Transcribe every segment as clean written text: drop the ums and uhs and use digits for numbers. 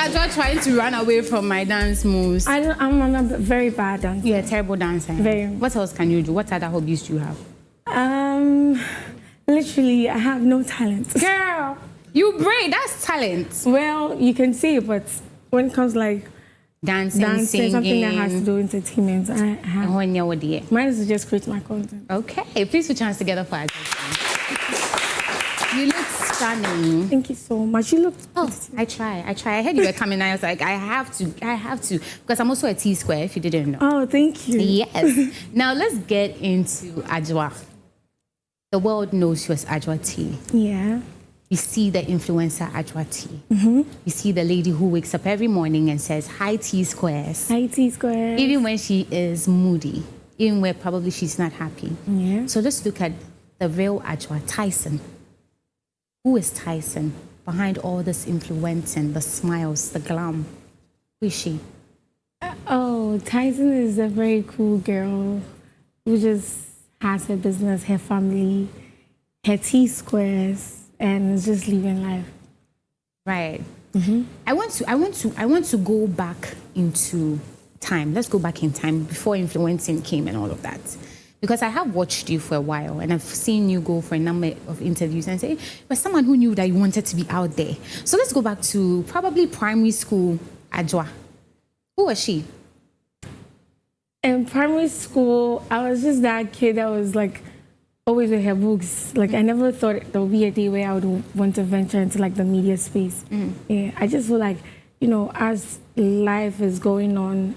Adjoa trying to run away from my dance moves? I'm a very bad dancer. You're a terrible dancer. Very. What else can you do? What other hobbies do you have? Literally, I have no talent. Girl, you braid. That's talent. Well, you can see it, but when it comes like dancing, singing, something that has to do with entertainment, I have. Mine is to just create my content. Okay, please put your hands together for Adjoa. You look stunning. Thank you so much. You look. Oh, I try. I heard you were coming. I was like, I have to, because I'm also a T square. If you didn't know. Oh, thank you. Yes. Now let's get into Adjoa. The world knows you as Adjoa Tee. Yeah. You see the influencer Adjoa Tee. You see the lady who wakes up every morning and says, hi T squares. Hi T squares. Even when she is moody, even where probably she's not happy. Yeah. So let's look at the real Adjoa, Tyson. Who is Tyson behind all this influencing, the smiles, the glam? Who is she? Oh, Tyson is a very cool girl who just has her business, her family, her T squares, and is just living life. Right. I want to go back into time. Let's go back in time before influencing came and all of that. Because I have watched you for a while and I've seen you go for a number of interviews and say, but someone who knew that you wanted to be out there. So let's go back to probably primary school Adjoa. Who was she? In primary school, I was just that kid that was like always with her books. Like I never thought there would be a day where I would want to venture into like the media space. Yeah, I just feel like, you know, as life is going on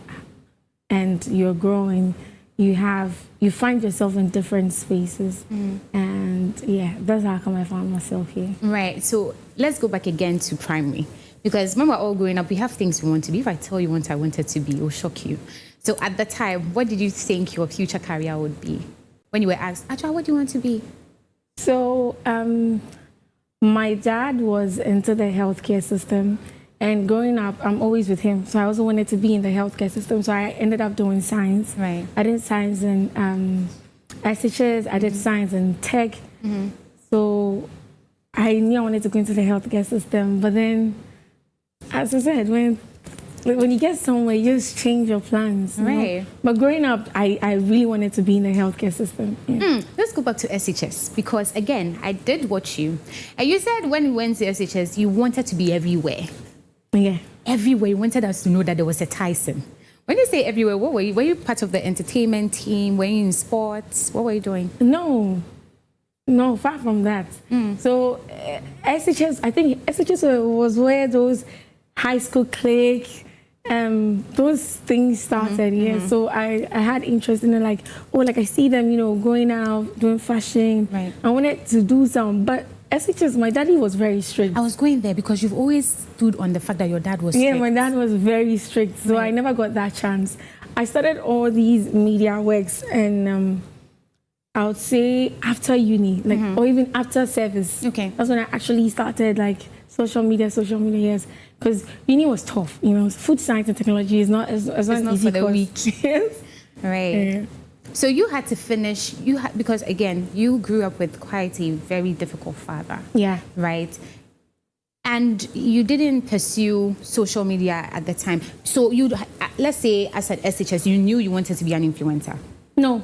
and you're growing, you find yourself in different spaces. And yeah, that's how come I found myself here. Right. So let's go back again to primary. Because when we're all growing up, we have things we want to be. If I tell you what I wanted to be, it will shock you. So at the time, what did you think your future career would be? When you were asked, Adjoa, what do you want to be? So my dad was into the healthcare system. And growing up, I'm always with him. So I also wanted to be in the healthcare system. So I ended up doing science. Right. I did science in SHS. I did science in tech. So I knew I wanted to go into the healthcare system. But then, as I said, when you get somewhere, you just change your plans. Right. Know? But growing up, I really wanted to be in the healthcare system. Yeah. Let's go back to SHS. Because, again, I did watch you. And you said when we went to SHS, you wanted to be everywhere. Yeah. Everywhere. You wanted us to know that there was a Tyson. When you say everywhere, what were you? Were you part of the entertainment team? Were you in sports? What were you doing? No, far from that. So SHS, I think SHS was where those high school clique, those things started. Yeah. So I had interest in it, like, oh, like I see them, you know, going out, doing fashion. Right. I wanted to do some, but SHS, my daddy was very strict. I was going there because you've always stood on the fact that your dad was strict. Yeah, my dad was very strict, so I never got that chance. I started all these media works, and I would say after uni, like, or even after service. Okay. That's when I actually started like social media, yes. Because uni was tough, you know. Food science and technology is not as it's not easy for the weak. Yes. Right. Yeah. So you had to finish, because again, you grew up with quite a very difficult father. Yeah. Right? And you didn't pursue social media at the time. So let's say as at SHS, you knew you wanted to be an influencer. No.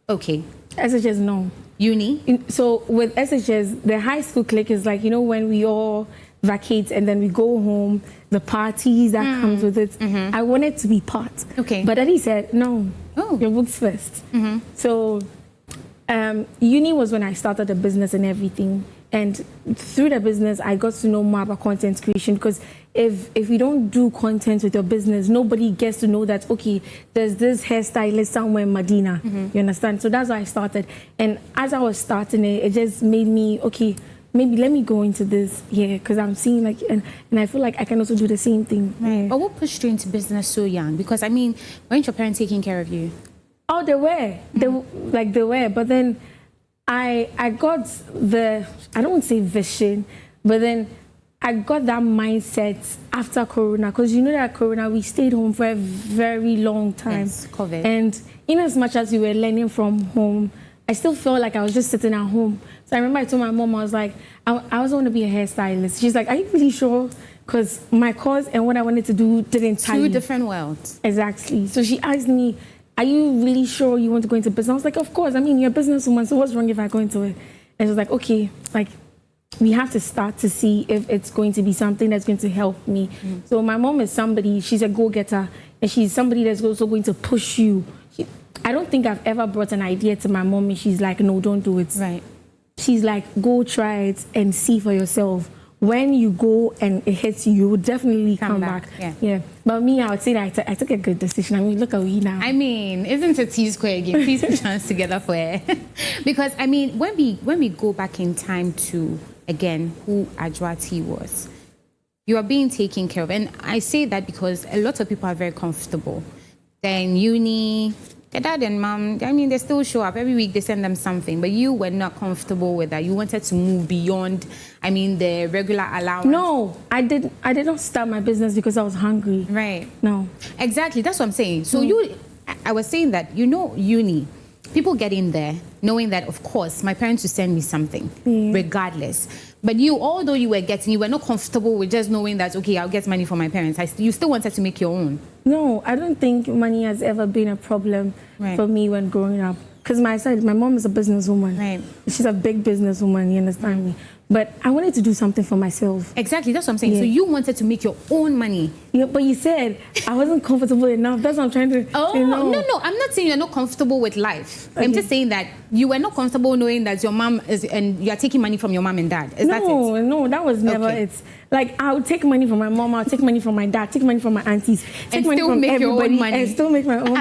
Okay. SHS, no. Uni? So with SHS, the high school clique is like, you know, when we all vacate and then we go home, the parties that comes with it. I wanted to be part. Okay. But Daddy said, no, your books first. So uni was when I started the business and everything. And through the business, I got to know more about content creation, because if you don't do content with your business, nobody gets to know that, okay, there's this hairstylist somewhere in Medina. You understand? So that's why I started. And as I was starting it, it just made me, okay, maybe let me go into this, because I'm seeing like, and I feel like I can also do the same thing. Right. But what pushed you into business so young? Because I mean, weren't your parents taking care of you? Oh, they were. They were. But then I got I don't want to say vision, but then I got that mindset after Corona, because you know that Corona, we stayed home for a very long time. Yes, COVID. And in as much as we were learning from home, I still felt like I was just sitting at home. So I remember I told my mom, I was like, I also want to be a hairstylist. She's like, are you really sure? because my course and what I wanted to do didn't tie. Two different worlds. Exactly. So she asked me, are you really sure you want to go into business? I was like, of course. I mean, you're a businesswoman, so what's wrong if I go into it? And she was like, okay, like, we have to start to see if it's going to be something that's going to help me. So my mom is somebody, she's a go-getter, and she's somebody that's also going to push you. I don't think I've ever brought an idea to my mom and she's like, no, don't do it. Right. She's like, go try it and see for yourself. When you go and it hits you, you will definitely come back. Yeah. But me, I would say that I took a good decision. I mean, look at we now. I mean, isn't it T square again? Please put your hands together for her. Because I mean, when we go back in time to again who Adjoa Tee was, you are being taken care of, and I say that because a lot of people are very comfortable. They're in uni. Their dad and mom, I mean, they still show up. Every week they send them something, but you were not comfortable with that. You wanted to move beyond, I mean, the regular allowance. No, I did not start my business because I was hungry. Right. No. Exactly, that's what I'm saying. So I was saying that, uni, people get in there knowing that, of course, my parents will send me something, regardless. But you, although you were not comfortable with just knowing that, okay, I'll get money from my parents. You still wanted to make your own. No, I don't think money has ever been a problem for me when growing up. Because my mom is a businesswoman. Right. She's a big businesswoman, you understand me? But I wanted to do something for myself. Exactly, that's what I'm saying. So you wanted to make your own money. Yeah, but you said I wasn't comfortable enough. That's what I'm trying to No, I'm not saying you're not comfortable with life. Okay. I'm just saying that you were not comfortable knowing that your mom is, and you're taking money from your mom and dad. Is that it? No, that was never it. Like, I'll take money from my mom, I'll take money from my dad, take money from my aunties, take money from everybody, and still make my own money.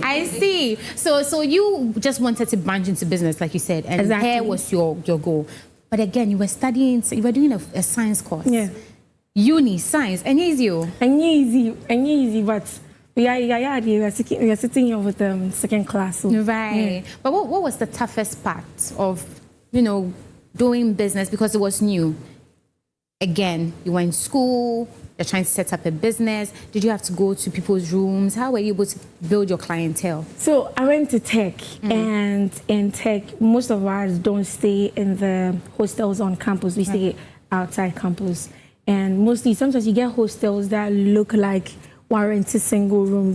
I see. So you just wanted to branch into business, like you said, and here was your goal. But again, you were studying, so you were doing a science course. Yeah. Uni, science, and easy, but we are sitting here with second class. So, right. Yeah. But what was the toughest part of, doing business, because it was new? Again, you were in school, you're trying to set up a business. Did you have to go to people's rooms? How were you able to build your clientele? So I went to tech, and in tech, most of us don't stay in the hostels on campus. We stay outside campus. And mostly, sometimes you get hostels that look like warranty single room,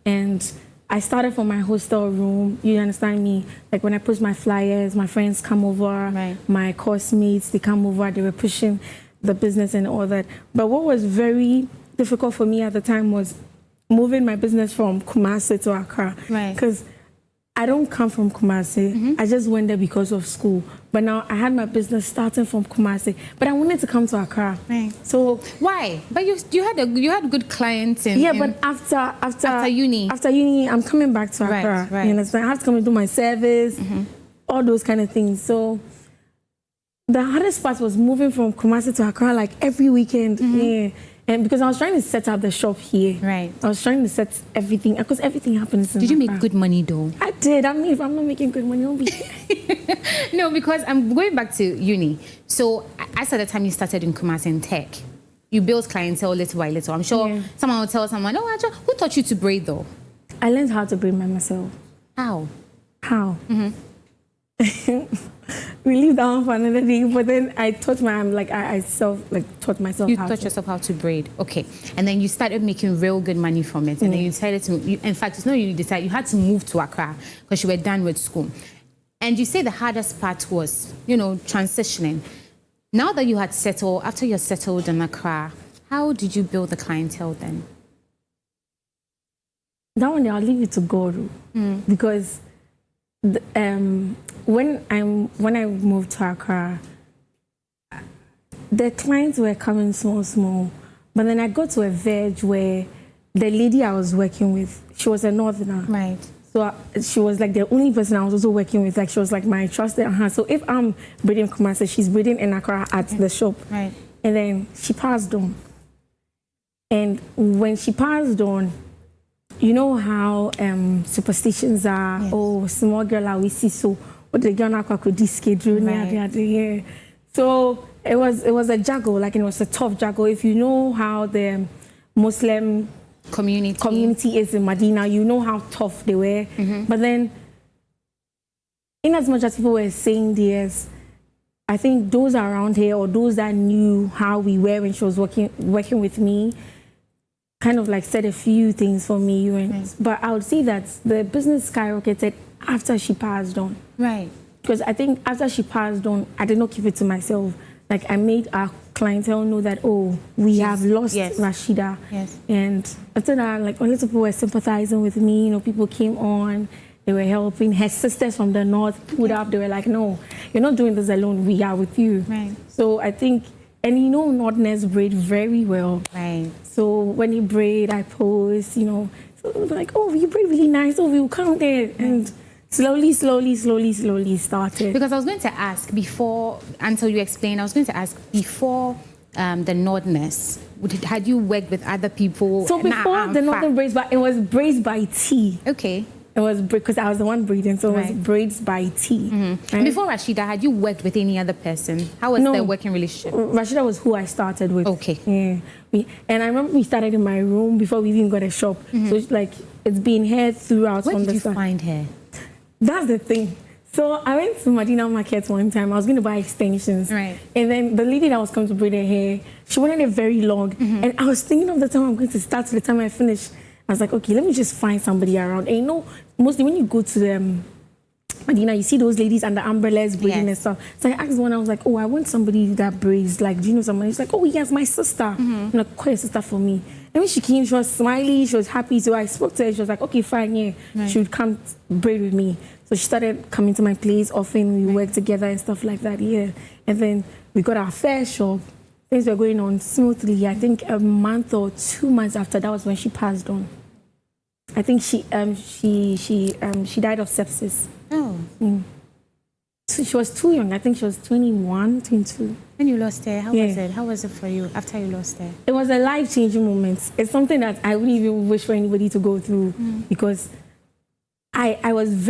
and I started from my hostel room, you understand me? Like when I post my flyers, my friends come over, my course mates, they come over, they were pushing the business and all that. But what was very difficult for me at the time was moving my business from Kumasi to Accra. Because I don't come from Kumasi. I just went there because of school. But now I had my business starting from Kumasi, but I wanted to come to Accra. So why? But you had good clients. But after uni, I'm coming back to Accra. You understand? I have to come and do my service, all those kind of things. So the hardest part was moving from Kumasi to Accra like every weekend. And because I was trying to set up the shop here. I was trying to set everything, because everything happens in Did you make good money though? I did. I mean, if I'm not making good money, I'll be... No, because I'm going back to uni. So as at the time you started in Kumasi in tech, you built clientele little by little. I'm sure someone will tell someone, oh, Adjoa, who taught you to braid though? I learned how to braid by myself. How? We leave that one for another day, but then I taught taught myself. You taught yourself how to braid, okay, and then you started making real good money from it, and then you decided to. In fact, it's not you decided. You had to move to Accra because you were done with school, and you say the hardest part was, transitioning. Now that you had settled, after you're settled in Accra, how did you build the clientele then? That one, I'll leave it to God, because. When I moved to Accra, the clients were coming small, but then I got to a verge where the lady I was working with, she was a northerner. So she was like the only person I was also working with. Like she was like my trusted hand. So if I'm breeding Kumasi, she's breeding in Accra at the shop. And then she passed on. And when she passed on, you know how superstitions are. Oh, small girl, I will see so. What the girl could schedule. So it was a juggle. Like it was a tough juggle. If you know how the Muslim community is in Medina, you know how tough they were. But then, in as much as people were saying this, I think those around here or those that knew how we were when she was working with me kind of like said a few things for me. But I would say that the business skyrocketed after she passed on. Right. Because I think after she passed on, I did not keep it to myself. Like I made our clientele know that, oh, we have lost Rashida. Yes. And after that, like a lot of people were sympathizing with me. You know, people came on, they were helping. Her sisters from the north pulled up. They were like, no, you're not doing this alone. We are with you. Right. So I think, and you know, Nordness braid very well. Right. So when you braid, I post, you know, so like, oh, you braid really nice. Oh, we'll come there. And slowly started. Because I was going to ask before, until you explain, I was going to ask before the Nordness, had you worked with other people? So before the Northern Braids, but it was Braids by Tee. Okay. It was because I was the one braiding, so it was Braids by Tee. Right? Before Rashida, had you worked with any other person? How was the working relationship? Rashida was who I started with. Okay. Yeah. And I remember we started in my room before we even got a shop. So it's like, it's been here throughout. Where did you find her? That's the thing. So I went to Medina Market one time. I was going to buy extensions. Right. And then the lady that was coming to braid her hair, she wanted it very long. And I was thinking of the time I'm going to start to the time I finish. I was like, okay, let me just find somebody around. And you know, mostly when you go to Medina, you see those ladies under umbrellas braiding and stuff. So I asked one, I was like, oh, I want somebody that braids. Like, do you know someone? She's like, oh, yes, my sister. I'm like, call your sister for me. And when she came, she was smiley, she was happy. So I spoke to her. She was like, okay, fine, yeah. She would come braid with me. So she started coming to my place often. We worked together and stuff like that, yeah. And then we got our first shop. Things were going on smoothly. I think a month or 2 months after that was when she passed on. I think she died of sepsis. Oh. So she was too young. I think she was 21, 22. When you lost her, how was it? How was it for you after you lost her? It was a life-changing moment. It's something that I wouldn't even wish for anybody to go through because I was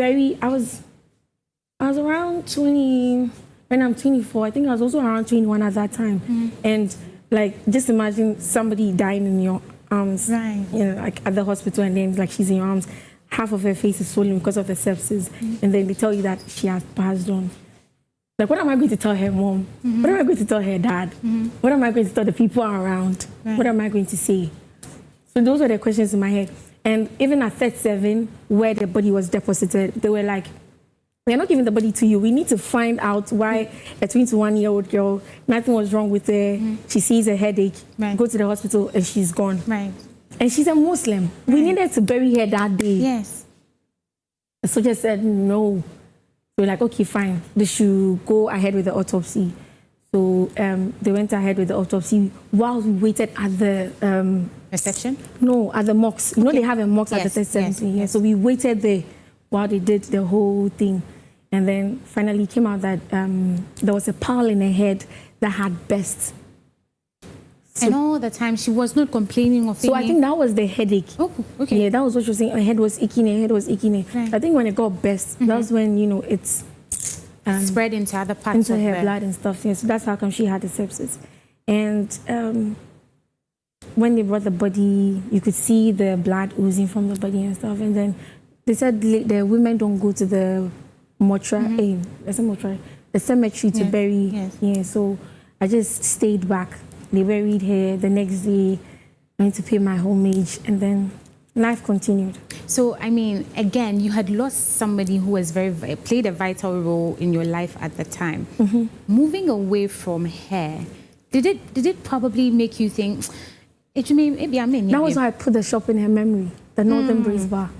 around 20 when I'm 24. I think I was also around 21 at that time. And like, just imagine somebody dying in your arms, right? You know, like at the hospital, and then like she's in your arms. Half of her face is swollen because of the sepsis, and then they tell you that she has passed on. Like, what am I going to tell her mom? What am I going to tell her dad? What am I going to tell the people around? What am I going to say? So those were the questions in my head. And even at 37, where the body was deposited, they were like, we're not giving the body to you. We need to find out why a 21-year-old girl, nothing was wrong with her. She sees a headache, go to the hospital, and she's gone. Right. And she's a Muslim. We needed to bury her that day. Yes. The soldier said no. So we're like, okay, fine. They should go ahead with the autopsy. So they went ahead with the autopsy while we waited at the... reception? No, at the mosque. You know they have a mosque at the 670. Yes. So we waited there while they did the whole thing. And then finally it came out that there was a pile in her head that had burst. So, and all the time she was not complaining of So I think that was the headache. Oh, okay. Yeah, that was what she was saying. Her head was aching, Right. I think when it got burst, that's when, you know, it's... spread into other parts into of her blood and stuff. Yeah, so that's how come she had the sepsis. And when they brought the body, you could see the blood oozing from the body and stuff. And then they said the women don't go to the mortuary, the cemetery to bury. Yes. Yeah, so I just stayed back. They buried her. The next day, I went to pay my homage, and then life continued. So, I mean, again, you had lost somebody who was played a vital role in your life at the time. Moving away from her, did it probably make you think, maybe I'm in? That was why I put the shop in her memory, the Northern Braids Bar.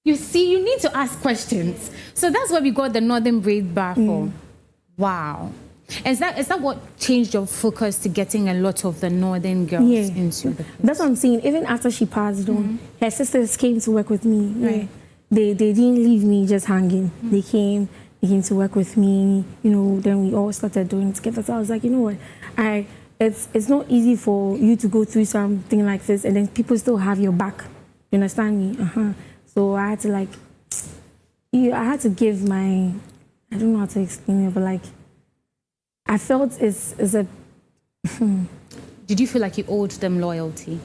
You see, you need to ask questions. So that's what we got the Northern Braids Bar for. Wow. Is that what changed your focus to getting a lot of the Northern girls into the place? That's what I'm saying. Even after she passed on, her sisters came to work with me. Right. They didn't leave me just hanging. They came to work with me. You know, then we all started doing it together. So I was like, you know what, it's not easy for you to go through something like this and then people still have your back. You understand me? So I had to I had to give my, I don't know how to explain it, but like, I felt it's a... Did you feel like you owed them loyalty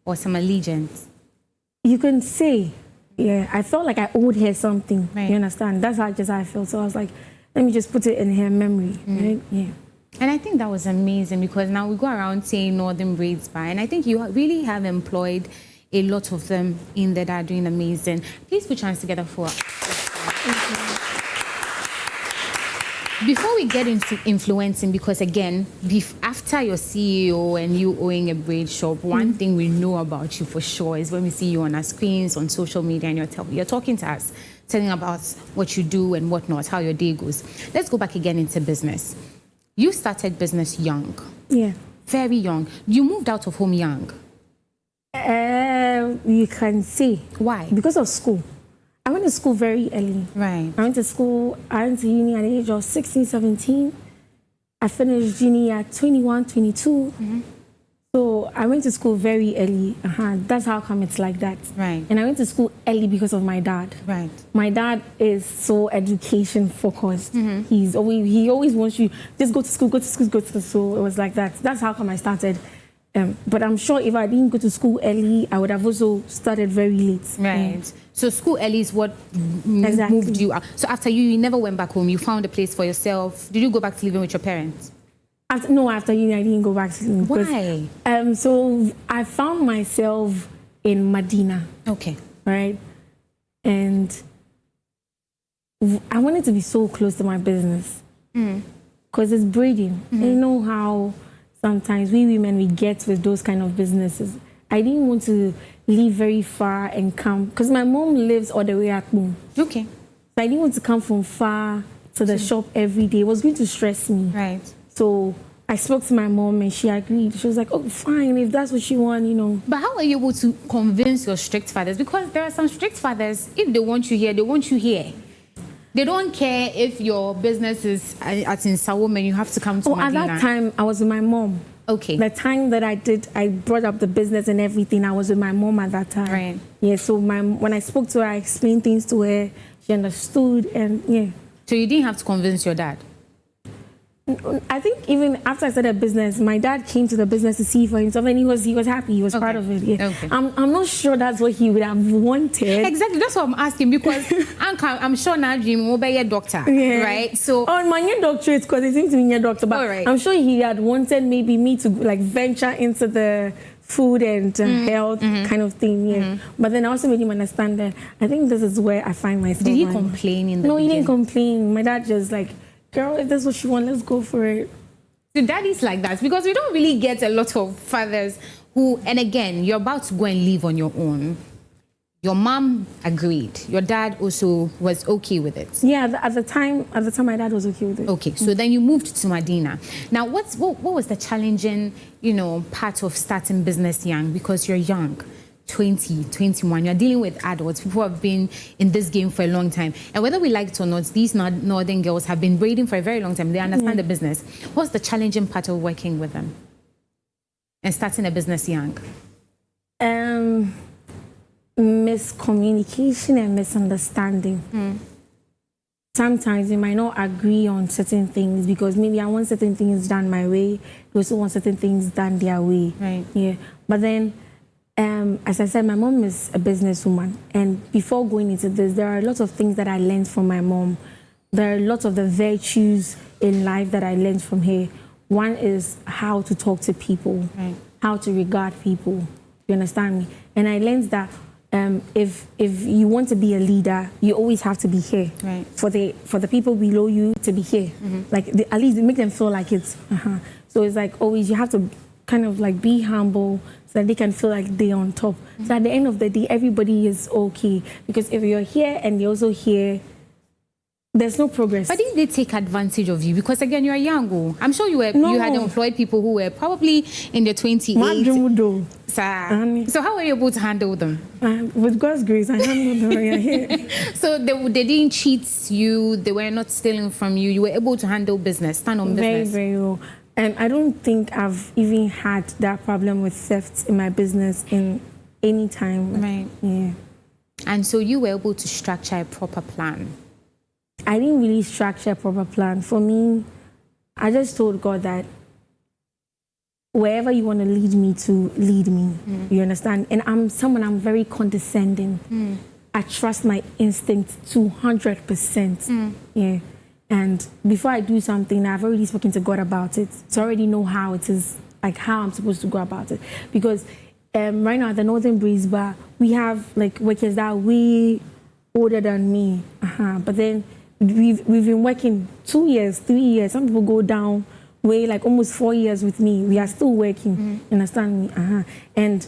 or some allegiance? You can say, yeah. I felt like I owed her something. Right. You understand? That's how I felt. So I was like, let me just put it in her memory, right? Yeah. And I think that was amazing because now we go around saying Northern Braids Bar, and I think you really have employed a lot of them in there that are doing amazing. Please put your hands together for us. Before we get into influencing, because again, after your CEO and you owning a braid shop, one thing we know about you for sure is when we see you on our screens, on social media, and you're talking to us, telling about what you do and whatnot, how your day goes. Let's go back again into business. You started business young. Yeah. Very young. You moved out of home young. You can say. Why? Because of school. I went to school very early. Right. I went to uni at the age of 16, 17. I finished uni at 21, 22. So I went to school very early. That's how come it's like that. Right. And I went to school early because of my dad. Right. My dad is so education focused. He always wants you, just go to school, go to school, go to school. So it was like that. That's how come I started. But I'm sure if I didn't go to school early, I would have also started very late. Right. So school early is what Exactly. moved you out. So after you never went back home. You found a place for yourself. Did you go back to living with your parents? After uni, I didn't go back to uni. Why? So I found myself in Medina. Okay. Right? And I wanted to be so close to my business. Because it's braiding. And you know how sometimes we women, we get with those kind of businesses. I didn't want to leave very far and come, because my mom lives all the way at home. Okay. So I didn't want to come from far to the shop every day. It was going to stress me. Right. So I spoke to my mom and she agreed. She was like, oh, fine, if that's what you want, you know. But how are you able to convince your strict fathers? Because there are some strict fathers, if they want you here, they want you here. They don't care if your business is at in Sawom and you have to come to Medina. At that time, I was with my mom. Okay. The time that I brought up the business and everything, I was with my mom at that time. Right. Yeah, so when I spoke to her, I explained things to her. She understood, and yeah. So you didn't have to convince your dad? I think even after I started business, my dad came to the business to see for himself, and he was happy. He was part of it. Yeah. Okay. I'm not sure that's what he would have wanted. Exactly. That's what I'm asking, because I'm sure now Jim will be a doctor, right? So on my new doctorate, because he seems to be a doctor, but I'm sure he had wanted maybe me to like venture into the food and health kind of thing. Yeah. But then I also made him understand that I think this is where I find myself. Did he complain in the No, beginning? he didn't complain. My dad just like, girl, if that's what you want, let's go for it. So daddy's like that, because we don't really get a lot of fathers who, and again, you're about to go and live on your own. Your mom agreed. Your dad also was okay with it. Yeah, at the time, my dad was okay with it. Okay, so then you moved to Medina. Now, what was the challenging, part of starting business young? Because you're young. 20, 21, you're dealing with adults, people who have been in this game for a long time. And whether we like it or not, these northern girls have been braiding for a very long time. They understand the business. What's the challenging part of working with them and starting a business young? Miscommunication and misunderstanding. Sometimes we might not agree on certain things because maybe I want certain things done my way. They also want certain things done their way. Right. Yeah. But then, as I said, my mom is a businesswoman, and before going into this, there are a lot of things that I learned from my mom. There are lots of the virtues in life that I learned from her. One is how to talk to people, how to regard people. You understand me? And I learned that if you want to be a leader, you always have to be here. Right. For the people below you to be here, like at least make them feel like it's. So it's like always you have to kind of like be humble so that they can feel like they're on top. So at the end of the day, everybody is okay. Because if you're here and you're also here, there's no progress. But didn't they take advantage of you? Because again, you're young. I'm sure you had employed people who were probably in their 28s. So how were you able to handle them? With God's grace, I handled them. So they didn't cheat you. They were not stealing from you. You were able to handle business, stand on business. Very, very well. And I don't think I've even had that problem with theft in my business in any time. Right. Yeah. And so you were able to structure a proper plan. I didn't really structure a proper plan. For me, I just told God that wherever you want to lead me to, lead me. You understand? And I'm very condescending. I trust my instinct 200%. Yeah. And before I do something, I've already spoken to God about it. So I already know how it is, like how I'm supposed to go about it. Because right now at the Northern Breeze Bar, we have like workers that are way older than me. But then we've been working 2 years, 3 years. Some people go down way like almost 4 years with me. We are still working. You understand me? And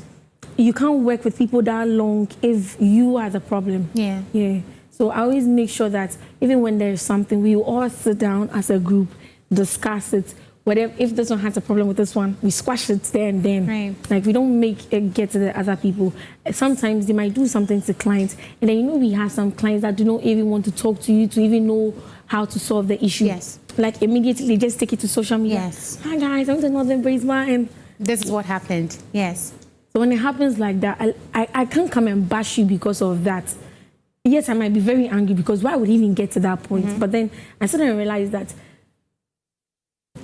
you can't work with people that long if you are the problem. Yeah. So I always make sure that even when there's something, we all sit down as a group, discuss it. Whatever, if this one has a problem with this one, we squash it there and then. Right. Like we don't make it get to the other people. Sometimes they might do something to clients, and then we have some clients that do not even want to talk to you to even know how to solve the issue. Yes. Like immediately just take it to social media. Yes. Hi guys, I'm the Northern Breeze Bar, and this is what happened. Yes. So when it happens like that, I can't come and bash you because of that. Yes, I might be very angry because why would he even get to that point? But then I suddenly realized that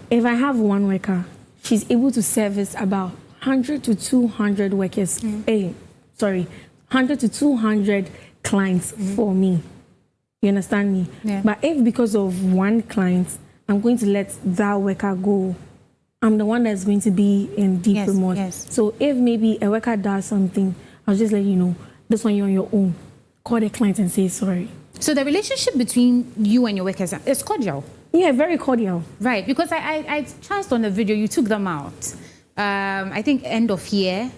if I have one worker, she's able to service about 100 to 200 workers. 100 to 200 clients for me. You understand me? Yeah. But if because of one client, I'm going to let that worker go, I'm the one that's going to be in deep remorse. Yes. So if maybe a worker does something, I'll just let you know, this one you're on your own. Call the client and say sorry. So the relationship between you and your workers is cordial? Yeah, very cordial. Right, because I chanced on the video, you took them out. I think end of year.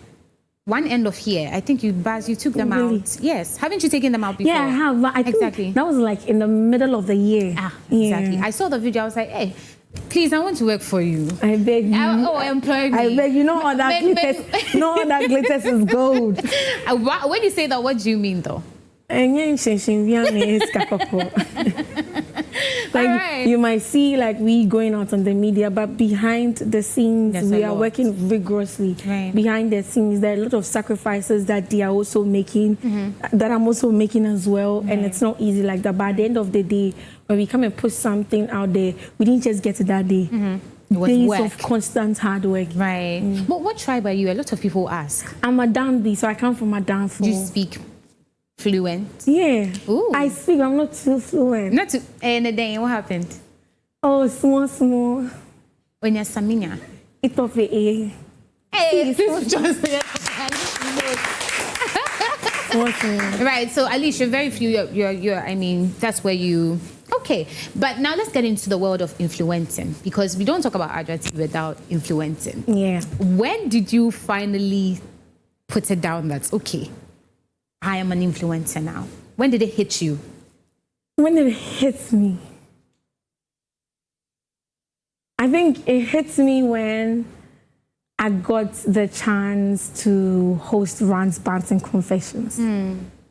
One end of year, I think you took them out. Yes. Haven't you taken them out before? Yeah, I have. But I think that was like in the middle of the year. Exactly. I saw the video, I was like, hey, please, I want to work for you. I beg you. Employ me. I beg you. No other glitters. No other glitters is gold. When you say that, what do you mean though? Like right. you might see like we going out on the media, but behind the scenes we are working vigorously. Right. Behind the scenes there are a lot of sacrifices that they are also making, that I'm also making as well. Right. And it's not easy like that. But at the end of the day, when we come and put something out there, we didn't just get to that day. It was days work. of constant hard work. Right. But what tribe are you? A lot of people ask. I'm a Danby, so I come from a Danfo. Do you speak fluent? Yeah. Ooh. I speak, I'm not too fluent. Not too. And then what happened? Oh, small. When you're Saminya. It of the A. Hey, this is just. Right. So at least you're very fluent. You're. I mean, that's where you. Okay, but now let's get into the world of influencing, because we don't talk about Adjoa Tee without influencing. Yeah. When did you finally put it down that, okay, I am an influencer now? When did it hit you? When it hits me, I think it hits me when I got the chance to host Rants, Bants and Confessions.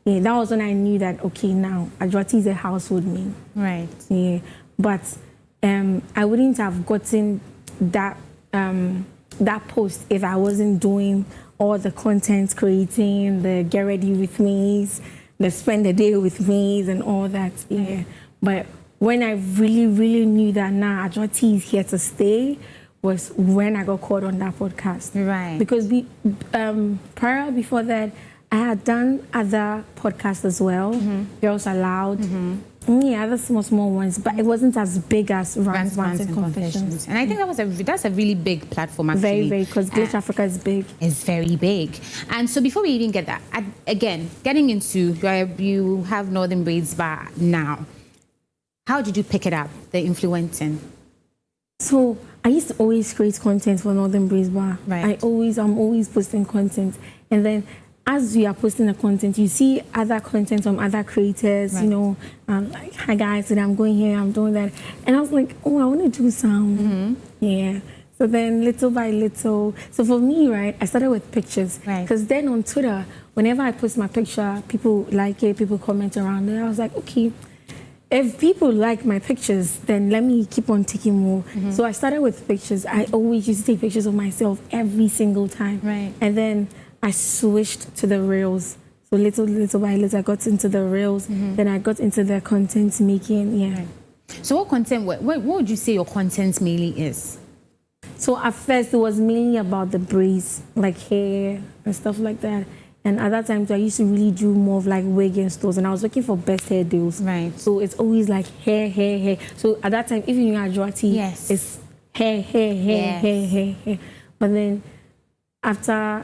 Yeah, that was when I knew that, okay, now Adjoa Tee is a household name. Right. Yeah, but I wouldn't have gotten that that post if I wasn't doing all the content creating, the get ready with me's, the spend the day with me's and all that. Yeah, but when I really, really knew that now Adjoa Tee is here to stay was when I got called on that podcast. Right. Because prior before that, I had done other podcasts as well, Girls Aloud, yeah, other small ones, but it wasn't as big as Rants, Bants and Confessions. And I think that's a really big platform, actually. Very, because Glitch Africa is big. It's very big. And so before we even get that, again, getting into, you have Northern Breeze Bar now. How did you pick it up, the influencing? So I used to always create content for Northern Breeze Bar. Right. I'm always posting content. And then as you are posting the content, you see other content from other creators, right. You know, like, hi guys, today I'm going here, I'm doing that. And I was like, oh, I want to do some. Yeah. So then little by little, so for me, right, I started with pictures. Because then on Twitter, whenever I post my picture, people like it, people comment around it. I was like, okay, if people like my pictures, then let me keep on taking more. So I started with pictures. I always used to take pictures of myself every single time. Right. And then I switched to the reels. So little by little, I got into the reels. Then I got into the content making. Yeah. Right. So what content? What would you say your content mainly is? So at first, it was mainly about the breeze, like hair and stuff like that. And at that time, I used to really do more of like wig and stores, and I was looking for best hair deals. Right. So it's always like hair. So at that time, if you knew Adjoa Tee, yes, it's hair. But then after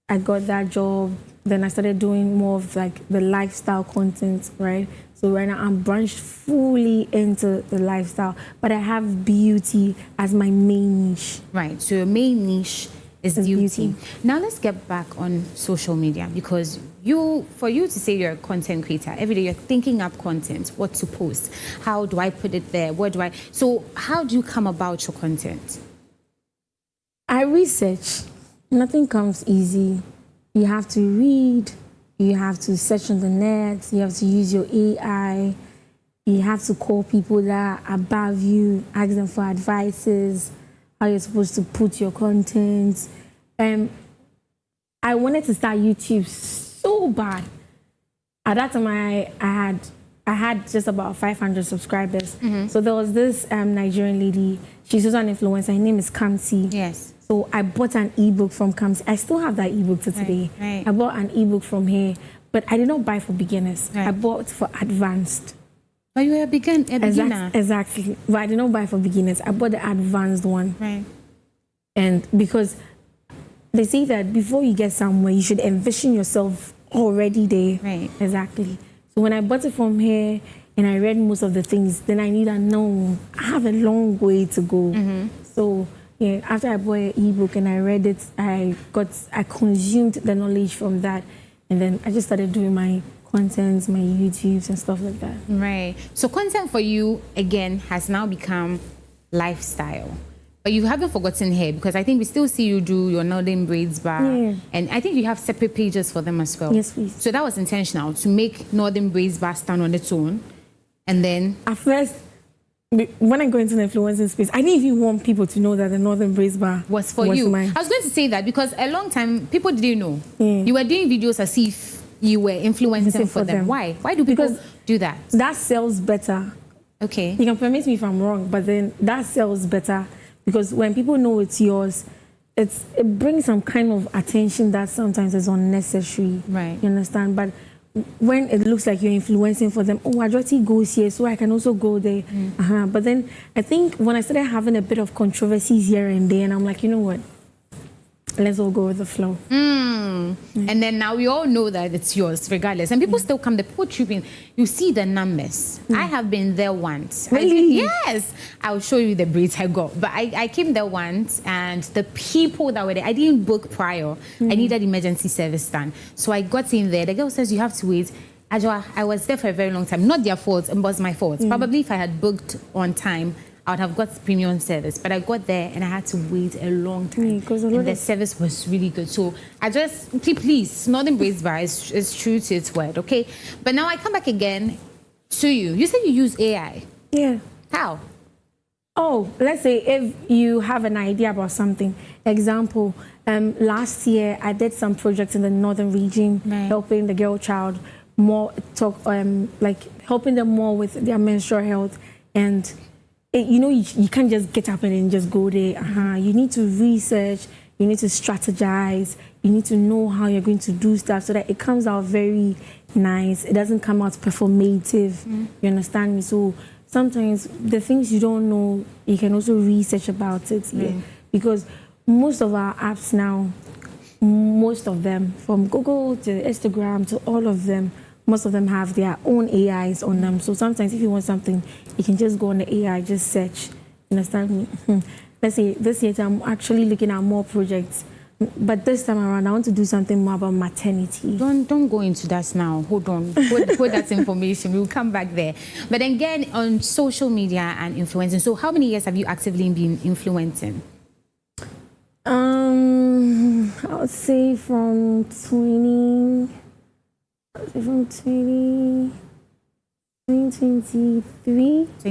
I got that job, then I started doing more of like the lifestyle content, right? So right now I'm branched fully into the lifestyle, but I have beauty as my main niche. Right. So your main niche is beauty. Now let's get back on social media, because for you to say you're a content creator, every day you're thinking up content, what to post, how do I put it there, so how do you come about your content? I research. Nothing comes easy. You have to read, you have to search on the net, you have to use your AI, you have to call people that are above you, ask them for advices, how you're supposed to put your content. I wanted to start YouTube so bad. At that time, I had just about 500 subscribers. So there was this Nigerian lady. She's also an influencer. Her name is Kamsi. Yes. So I bought an ebook from Kamsi. I still have that ebook to today. Right. I bought an ebook from her, but I did not buy for beginners. Right. I bought for advanced. But you were a beginner. Exactly. But I did not buy for beginners. I bought the advanced one. Right. And because they say that before you get somewhere, you should envision yourself already there. Right. Exactly. So when I bought it from her and I read most of the things, then I knew that no, I have a long way to go. So yeah, after I bought an ebook and I read it, I consumed the knowledge from that, and then I just started doing my contents, my YouTubes and stuff like that. Right. So content for you again has now become lifestyle. But you haven't forgotten hair, because I think we still see you do your Northern Braids bar. Yeah. And I think you have separate pages for them as well. Yes, please. So that was intentional, to make Northern Braids bar stand on its own. And then At first, when I go into the influencing space, I didn't even want people to know that the Northern Braids bar was for you. mine. I was going to say that because a long time people didn't know. Yeah. You were doing videos as if you were influencing for them. Why? Why do people do that? That sells better. Okay. You can permit me if I'm wrong, but then that sells better, because when people know it's yours, it brings some kind of attention that sometimes is unnecessary. Right. You understand? But when it looks like you're influencing for them, oh, Adjoa Tee goes here, so I can also go there. But then I think when I started having a bit of controversies here and there, and I'm like, you know what? Let's all go with the flow. And then now we all know that it's yours regardless. And people still come, the people trooping. You see the numbers. I have been there once. Really? Yes. I'll show you the braids I got. But I came there once, and the people that were there, I didn't book prior. I needed emergency service done. So I got in there. The girl says, you have to wait. Adjoa, I was there for a very long time. Not their fault, it was my fault. Probably if I had booked on time, I would have got premium service, but I got there and I had to wait a long time. And the service was really good. So I just, please, Northern Braids Bar is true to its word, okay? But now I come back again to you. You said you use AI. Yeah. How? Oh, let's say if you have an idea about something. Example, last year I did some projects in the northern region, helping the girl child more like helping them more with their menstrual health. And you can't just get up and then just go there. You need to research, you need to strategize, you need to know how you're going to do stuff so that it comes out very nice. It doesn't come out performative. You understand me? So sometimes the things you don't know, you can also research about it. Because most of our apps now, most of them, from Google to Instagram to all of them, most of them have their own AIs on them. So sometimes if you want something, you can just go on the AI, just search. You understand me? Let's say this year I'm actually looking at more projects. But this time around, I want to do something more about maternity. Don't go into that now. Hold on. Hold that information. We'll come back there. But then again, on social media and influencing. So how many years have you actively been influencing? I would say from 2023. So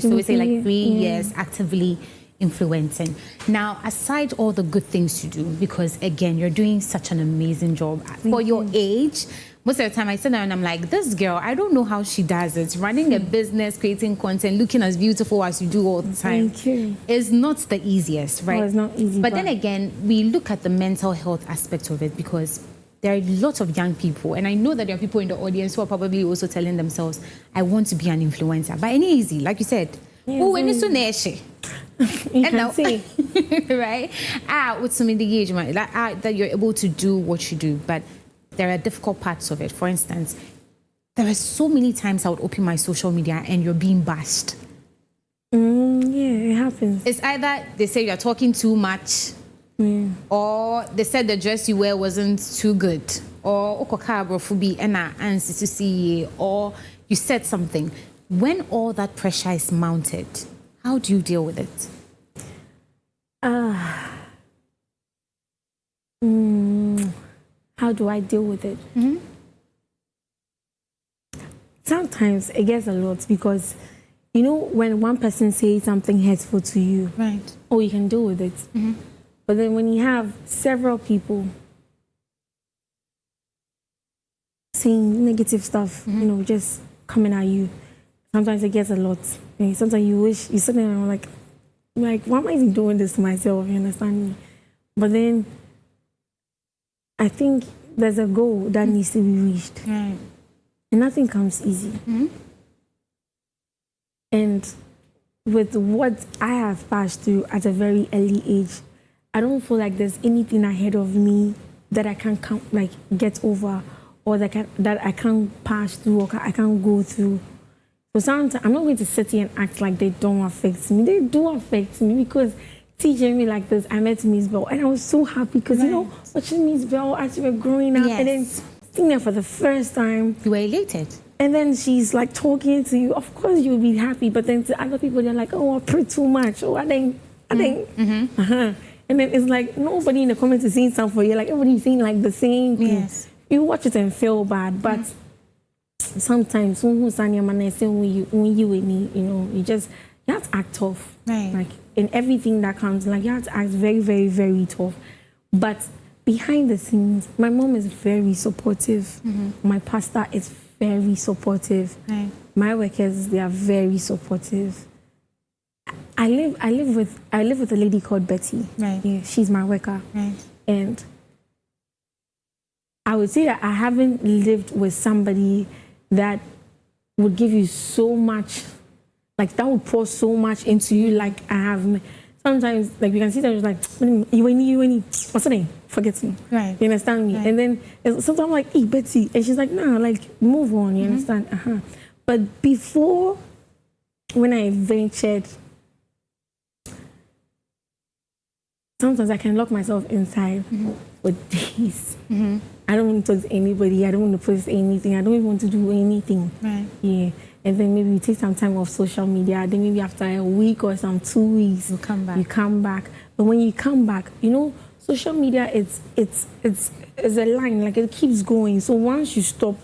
we say like 3 years actively influencing. Now, aside all the good things you do, because again, you're doing such an amazing job for your age. Most of the time I sit down and I'm like, this girl, I don't know how she does it. Running a business, creating content, looking as beautiful as you do all the time. Thank you. Is not the easiest, right? No, it's not easy. But then again, we look at the mental health aspect of it, because there are lots of young people, and I know that there are people in the audience who are probably also telling themselves, I want to be an influencer. But any easy, like you said, you and can see. right? With some engagement, that you're able to do what you do, but there are difficult parts of it. For instance, there are so many times I would open my social media and you're being bashed. Yeah, it happens. It's either they say you're talking too much, or they said the dress you wear wasn't too good, or or you said something. When all that pressure is mounted, how do you deal with it? How do I deal with it? Sometimes it gets a lot because, you know, when one person says something hurtful to you, right? Oh, you can deal with it. But then when you have several people saying negative stuff, you know, just coming at you, sometimes it gets a lot. Sometimes you wish you sit there and like, why am I even doing this to myself? You understand me? But then I think there's a goal that needs to be reached. Right. And nothing comes easy. And with what I have passed through at a very early age, I don't feel like there's anything ahead of me that I can't get over, or that I can't pass through, or I can't go through. So sometimes I'm not going to sit here and act like they don't affect me. They do affect me because TGMA like this, I met Miss Bell and I was so happy because, you know, watching Miss Bell as we were growing up and then seeing her for the first time. You were elated. And then she's like talking to you. Of course you'll be happy, but then to other people, they're like, oh, I pray too much. Oh, I think. And then it's like nobody in the comments is saying something for you. Like everybody's saying like the same thing. Yes. You watch it and feel bad, but sometimes when you have to act tough. Right. Like in everything that comes, like you have to act very, very, very tough. But behind the scenes, my mom is very supportive. My pastor is very supportive. Right. My workers, they are very supportive. I live with a lady called Betty. Right. Yeah, she's my worker. Right. And I would say that I haven't lived with somebody that would give you so much, like that would pour so much into you like I have. Sometimes, like we can see them like, you what's her name? Forget me. Right. You understand me? Right. And then sometimes I'm like, hey, Betty. And she's like, nah, like, move on. You understand? But before, when I ventured, sometimes I can lock myself inside for days. I don't want to talk to anybody. I don't want to post anything. I don't even want to do anything. Right. Yeah. And then maybe you take some time off social media. Then maybe after a week or 2 weeks, You come back. You come back. But when you come back, you know, social media, it's a line. Like it keeps going. So once you stop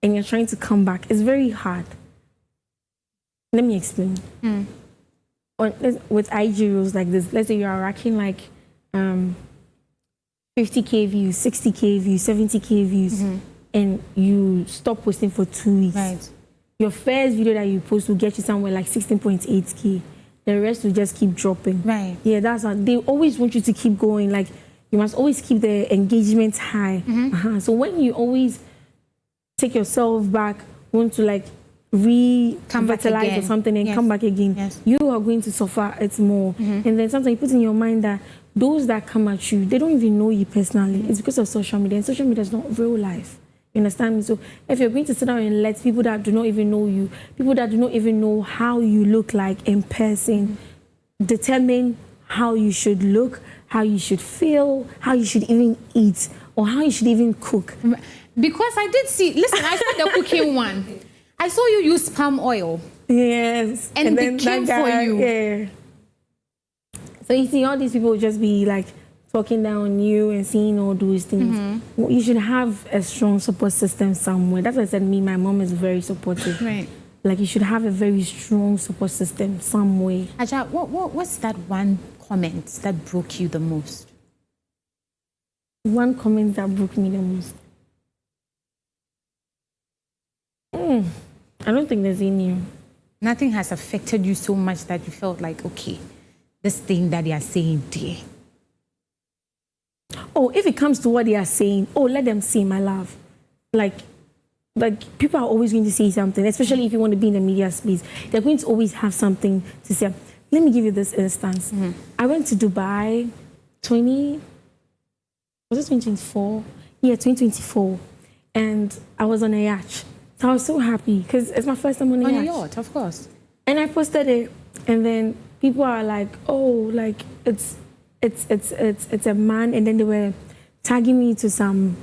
and you're trying to come back, it's very hard. Let me explain. With IG rules like this, let's say you are racking like 50K views, 60K views, 70K views, and you stop posting for 2 weeks. Right. Your first video that you post will get you somewhere like 16.8K. The rest will just keep dropping. Right. Yeah, that's how they always want you to keep going. Like you must always keep the engagement high. So when you always take yourself back, want to like revitalize or something and come back again, you are going to suffer it more. And then sometimes you put in your mind that those that come at you, they don't even know you personally. It's because of social media, and social media is not real life. You understand me? So if you're going to sit down and let people that do not even know you, people that do not even know how you look like in person, determine how you should look, how you should feel, how you should even eat, or how you should even cook. Because I did see, listen, I saw the cooking one. I saw you use palm oil. Yes. And they came for you. Yeah. So you see, all these people will just be like talking down on you and seeing all those things. You should have a strong support system somewhere. That's why I said my mom is very supportive. Right. Like you should have a very strong support system somewhere. Adjoa, what's that one comment that broke you the most? One comment that broke me the most. I don't think there's any. Nothing has affected you so much that you felt like, okay, this thing that they are saying, dear. oh, if it comes to what they are saying, oh, let them say my love. Like people are always going to say something, especially if you want to be in the media space. They're going to always have something to say. Let me give you this instance. I went to Dubai 2024? Yeah, 2024. And I was on a yacht. So I was so happy because it's my first time on a yacht. On a yacht, of course. And I posted it, and then people are like, oh, like it's a man, and then they were tagging me to some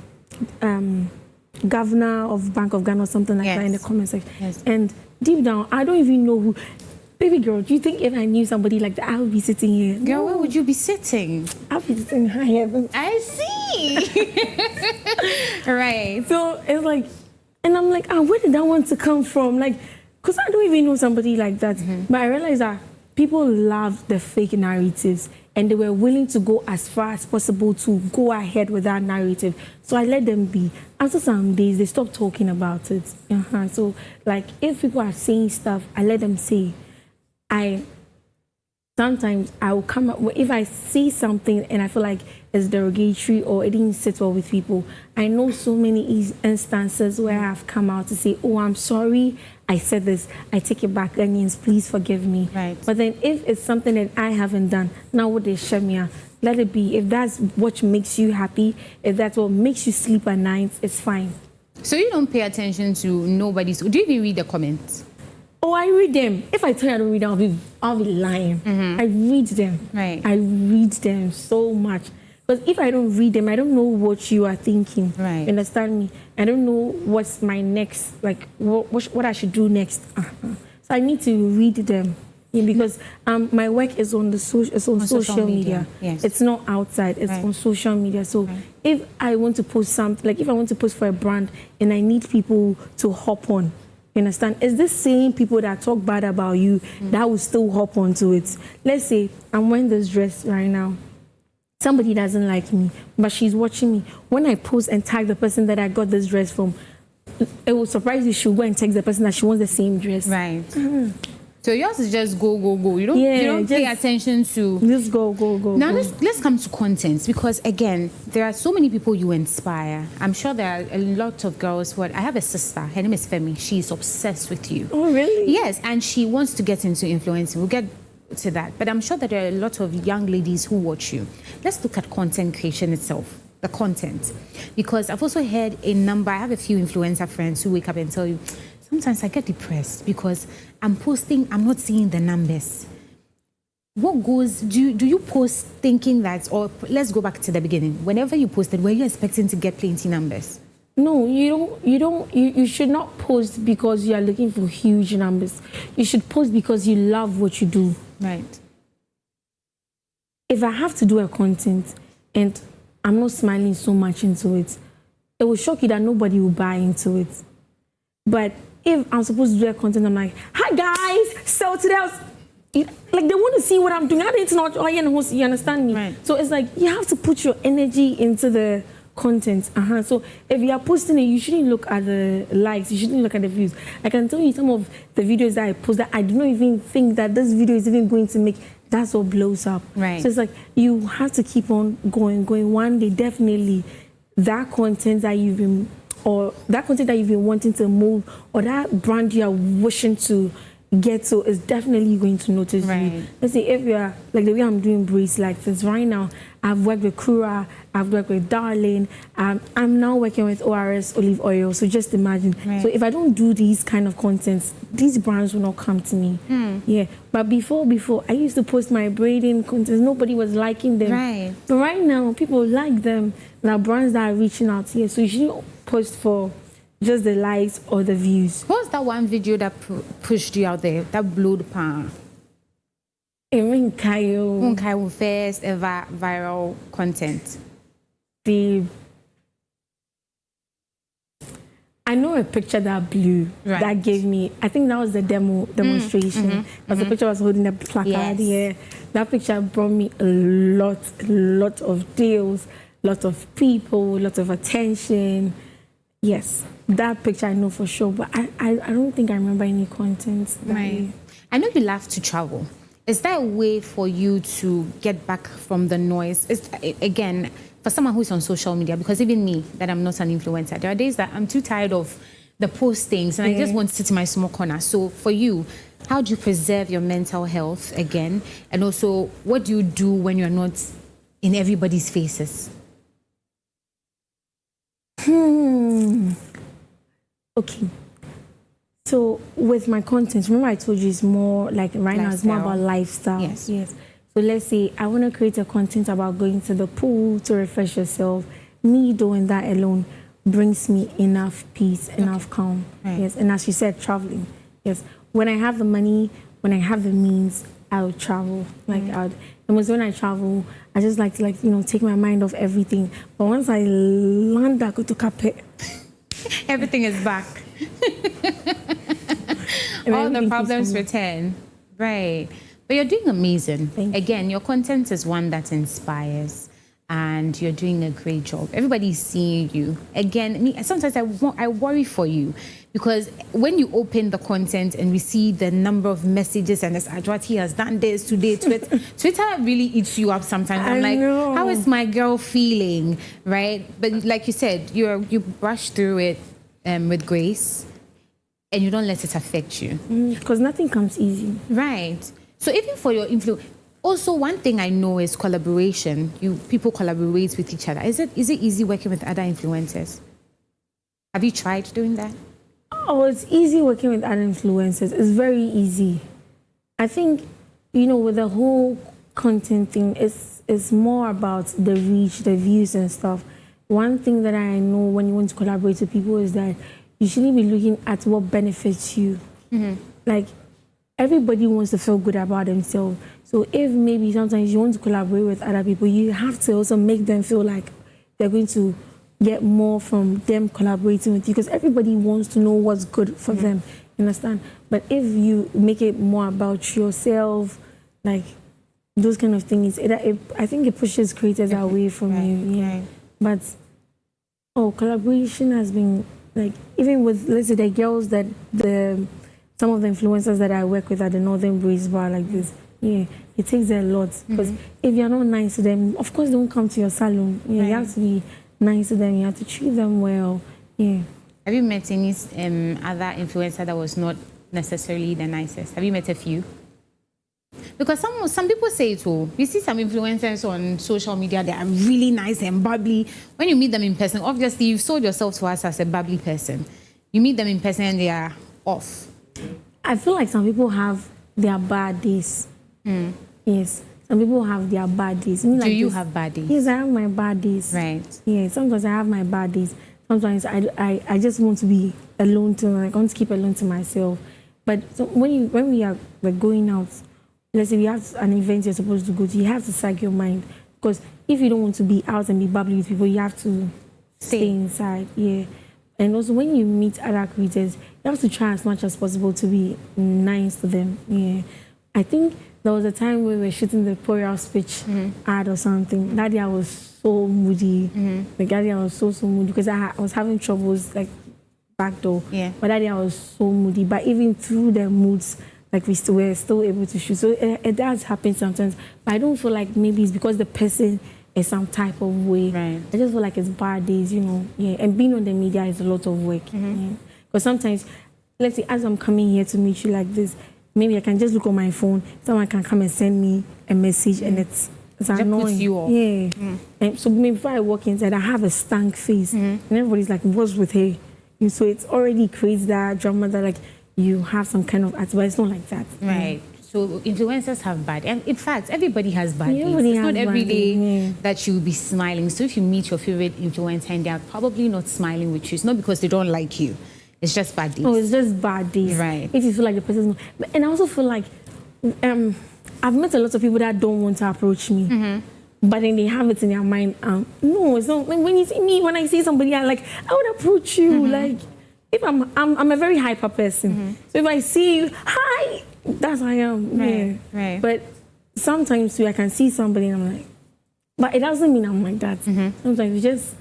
governor of Bank of Ghana or something like that in the comment section. Yes. And deep down, I don't even know who. Baby girl, do you think if I knew somebody like that, I would be sitting here? Girl, where would you be sitting? I'll be sitting higher. I see. Right. So it's like, and I'm like, where did that want to come from? Like, because I don't even know somebody like that. But I realized that people love the fake narratives, and they were willing to go as far as possible to go ahead with that narrative. So I let them be. After some days, they stopped talking about it. So, like, if people are saying stuff, I let them say. Sometimes I will come up, if I see something and I feel like it's derogatory or it didn't sit well with people. I know so many instances where I've come out to say, oh, I'm sorry, I said this, I take it back, Ghanaians, please forgive me. Right. But then if it's something that I haven't done, now what they share me, let it be. If that's what makes you happy, if that's what makes you sleep at night, it's fine. So you don't pay attention to nobody's, do you even read the comments? Oh, I read them. If I tell you I don't read them, I'll be lying. I read them. Right. I read them so much. Because if I don't read them, I don't know what you are thinking. Right. You understand me? I don't know what's my next, like, what I should do next. So I need to read them. Yeah, because my work is on social media. Yes. It's not outside. It's on social media. So if I want to post something, like if I want to post for a brand and I need people to hop on, you understand? It's the same people that talk bad about you that will still hop onto it. Let's say I'm wearing this dress right now. Somebody doesn't like me, but she's watching me. When I post and tag the person that I got this dress from, it will surprise you. She'll go and text the person that she wants the same dress. Right. So yours is just go. You don't pay attention to. Just go. Now let's come to content, because again, there are so many people you inspire. I'm sure there are a lot of girls. I have a sister. Her name is Femi. She's obsessed with you. Oh, really? Yes, and she wants to get into influencing. We'll get to that. But I'm sure that there are a lot of young ladies who watch you. Let's look at content creation itself. The content, because I've also heard I have a few influencer friends who wake up and tell you, sometimes I get depressed because I'm posting, I'm not seeing the numbers. What goes, do you post thinking that, or let's go back to the beginning, whenever you posted, were you expecting to get plenty numbers? No, you should not post because you are looking for huge numbers. You should post because you love what you do. Right. If I have to do a content and I'm not smiling so much into it, it will shock you that nobody will buy into it. But if I'm supposed to do a content, I'm like, hi guys, so today like they want to see what I'm doing. I didn't know, you understand me? Right. So it's like you have to put your energy into the content. So if you are posting it, you shouldn't look at the likes, you shouldn't look at the views. I can tell you some of the videos that I post that I do not even think that this video is even going to make. That's what blows up. Right. So it's like you have to keep on going. One day, definitely, that content that you've been wanting to move, or that brand you are wishing to get to, is definitely going to notice you. Let's say if you are like the way I'm doing braids like this right now. I've worked with Kura, I've worked with Darling, I'm now working with ORS olive oil. So just imagine. Right. So if I don't do these kind of contents, these brands will not come to me. Yeah. But before I used to post my braiding contents. Nobody was liking them. Right. But right now, people like them. There are brands that are reaching out here. So you shouldn't post for just the likes or the views. What was that one video that pushed you out there? That blew the pan? Unkai first ever viral content. I know a picture that blew, that gave me, I think that was the demonstration. Because the picture was holding a placard here. That picture brought me a lot of deals, lot of people, lot of attention. Yes, that picture I know for sure, but I don't think I remember any content. Right. I know you love to travel. Is there a way for you to get back from the noise? Again, for someone who's on social media, because even me, that I'm not an influencer, there are days that I'm too tired of the postings and I just want to sit in my small corner. So for you, how do you preserve your mental health again? And also, what do you do when you're not in everybody's faces? Okay. So with my content, remember I told you it's more like right now it's more about lifestyle. Yes. So let's say I want to create a content about going to the pool to refresh yourself. Me doing that alone brings me enough peace, enough calm. Right. Yes. And as you said, traveling. Yes. When I have the money, when I have the means, I would travel. And when I travel, I just like to take my mind off everything. But once I land, I go to Cape. Everything is back. All the problems return. Right. But you're doing amazing. Again, your content is one that inspires and you're doing a great job. Everybody's seeing you. Again, sometimes I worry for you because when you open the content and we see the number of messages and this Adjoa Tee has done this today, Twitter really eats you up sometimes. I'm like, how is my girl feeling? Right? But like you said, you brush through it with grace and you don't let it affect you. Because nothing comes easy. Right. So even for your influence, also one thing I know is collaboration. People collaborate with each other. Is it easy working with other influencers? Have you tried doing that? Oh, it's easy working with other influencers. It's very easy. I think, with the whole content thing, it's more about the reach, the views and stuff. One thing that I know when you want to collaborate with people is that you shouldn't be looking at what benefits you. Like, everybody wants to feel good about themselves. So if maybe sometimes you want to collaborate with other people, you have to also make them feel like they're going to get more from them collaborating with you, because everybody wants to know what's good for them, you understand? But if you make it more about yourself, like those kind of things, I think it pushes creators away from you. Yeah. But collaboration has been like, even with, let's say, the girls that some of the influencers that I work with at the Northern Breeze Bar like this, it takes a lot. Because if you're not nice to them, of course they won't come to your salon. You have to be nice to them. You have to treat them well. Yeah. Have you met any other influencer that was not necessarily the nicest? Have you met a few? Because some people say it too. You see some influencers on social media, they are really nice and bubbly. When you meet them in person, obviously you've sold yourself to us as a bubbly person. You meet them in person and they are off. I feel like some people have their bad days. Yes. Some people have their bad days. Do you have bad days? Yes, I have my bad days. Right. Yeah, sometimes I have my bad days. Sometimes I just want to be alone I want to keep alone to myself. But so when we are going out, let's say we have an event you're supposed to go to, you have to psych your mind. Because if you don't want to be out and be bubbly with people, you have to stay inside. Yeah. And also when you meet other creators, you have to try as much as possible to be nice to them. Yeah. I think there was a time when we were shooting the Royal Speech ad or something. That day I was so moody. That day I was so moody because I was having troubles like back door. Yeah. But that day I was so moody. But even through the moods, like we were still able to shoot. So it does happen sometimes. But I don't feel like maybe it's because the person is some type of way. Right. I just feel like it's bad days, Yeah. And being on the media is a lot of work. Because sometimes, let's say, as I'm coming here to meet you like this, maybe I can just look on my phone. Someone can come and send me a message, and it's annoying. Puts you off. Yeah. And so maybe before I walk inside, I have a stank face, and everybody's like, "What's with her?" And so it's already creates that drama that like you have some kind of act, but it's not like that. Right. So influencers have bad, and in fact, everybody has bad days. It's not every day that you'll be smiling. So if you meet your favorite influencer and they're probably not smiling with you, it's not because they don't like you. It's just bad days. Oh, it's just bad days. Right. If you feel like the person's not. And I also feel like I've met a lot of people that don't want to approach me. But then they have it in their mind. No, it's not. When you see me, when I see somebody, I would approach you. Like, if I'm a very hyper person. So if I see you, hi, that's how I am. Right. Right. But sometimes too, I can see somebody and I'm like, but it doesn't mean I'm like that. Sometimes you just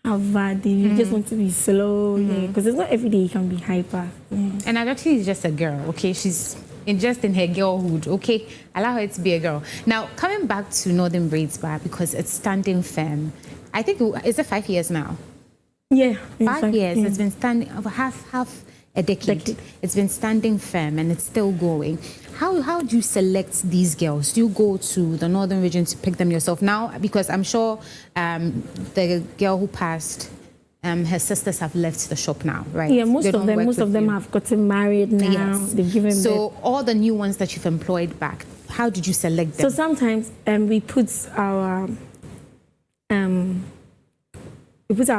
have bad days. You just want to be slow. Because it's not every day you can be hyper. And actually, is just a girl. Okay, she's just in her girlhood. Okay, allow her to be a girl. Now, coming back to Northern Braids Bar, because it's standing firm. I think is it 5 years now? Yeah, 5 years. It's been standing half a decade. It's been standing firm and it's still going. How do you select these girls? Do you go to the northern region to pick them yourself now? Because I'm sure the girl who passed, her sisters have left the shop now, right? Yeah, most of them have gotten married now. Yes. They've given so all the new ones that you've employed back, how did you select them? So sometimes we put our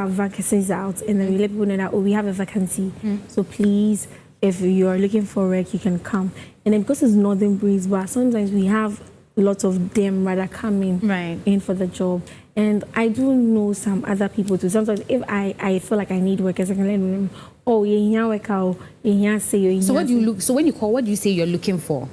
vacancies out, and then we let people know that, oh, we have a vacancy. So please, if you are looking for work, you can come. And then because it's northern breeze, but sometimes we have lots of them rather coming in for the job. And I do know some other people too. Sometimes if I feel like I need workers, I can let them, oh, yeah, work out, yeah, say. So what do you look? So when you call, what do you say you're looking for?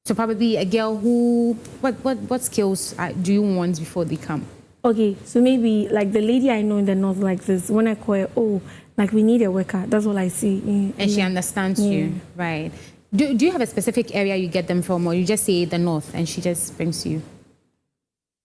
So probably a girl who, what skills do you want before they come? Okay, so maybe like the lady I know in the north like this, when I call her, oh, like we need a worker, that's all I see. And she understands you, right? Do you have a specific area you get them from, or you just say the north and she just brings you?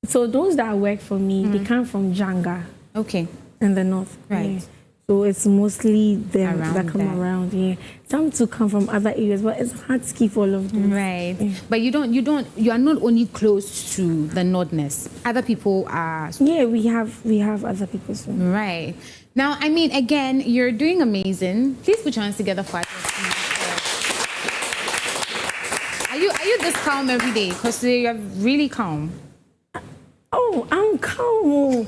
So those that work for me, they come from Janga. Okay. In the north. Right. Yeah. So it's mostly them that come around, Some to come from other areas, but it's hard to keep all of them. Right. Yeah. But you are not only close to the Nordness. Other people are. Yeah, we have other people too. Right. Now, I mean, again, you're doing amazing. Please put your hands together for us. Are you this calm every day? Because you're really calm. Oh, I'm calm.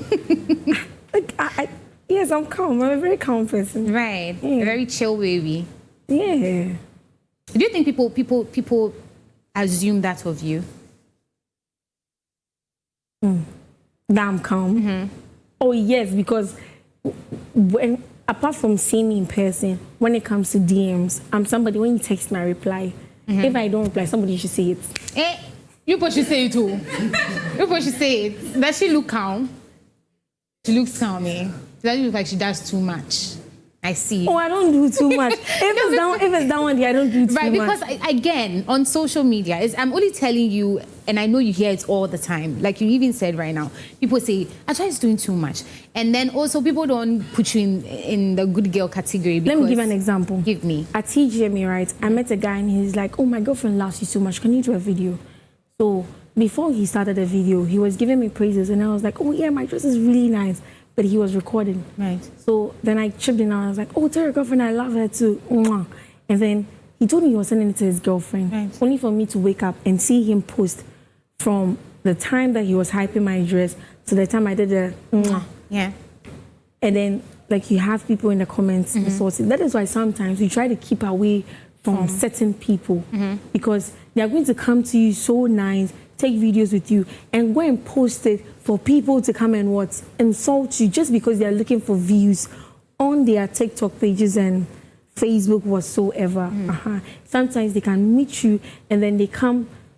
Yes, I'm calm. I'm a very calm person. Right. A very chill baby. Yeah. Do you think people assume that of you? That I'm calm? Oh, yes, because when apart from seeing me in person, when it comes to DMs, I'm somebody, when you text me, I reply. If I don't reply, somebody should say it. You both should say it too. You both should say it. Does she look calm? She looks calm, She doesn't look like she does too much. I see. Oh, I don't do too much. If it's that one, I don't do too much. Right, because again, on social media, I'm only telling you, and I know you hear it all the time. Like you even said right now, people say, Adjoa is doing too much. And then also people don't put you in the good girl category. Let me give an example. Give me. At TGMA, right, I met a guy and he's like, oh, my girlfriend loves you so much. Can you do a video? So before he started the video, he was giving me praises. And I was like, oh, yeah, my dress is really nice. But he was recording. Right. So then I chipped in and I was like, oh, tell your girlfriend I love her too. Mwah. And then he told me he was sending it to his girlfriend. Right. Only for me to wake up and see him post from the time that he was hyping my dress to the time I did the mwah. Yeah. And then like you have people in the comments sources. That is why sometimes we try to keep away from certain people because they are going to come to you so nice, take videos with you and go and post it for people to come and insult you just because they are looking for views on their TikTok pages and Facebook whatsoever. Sometimes they can meet you and then they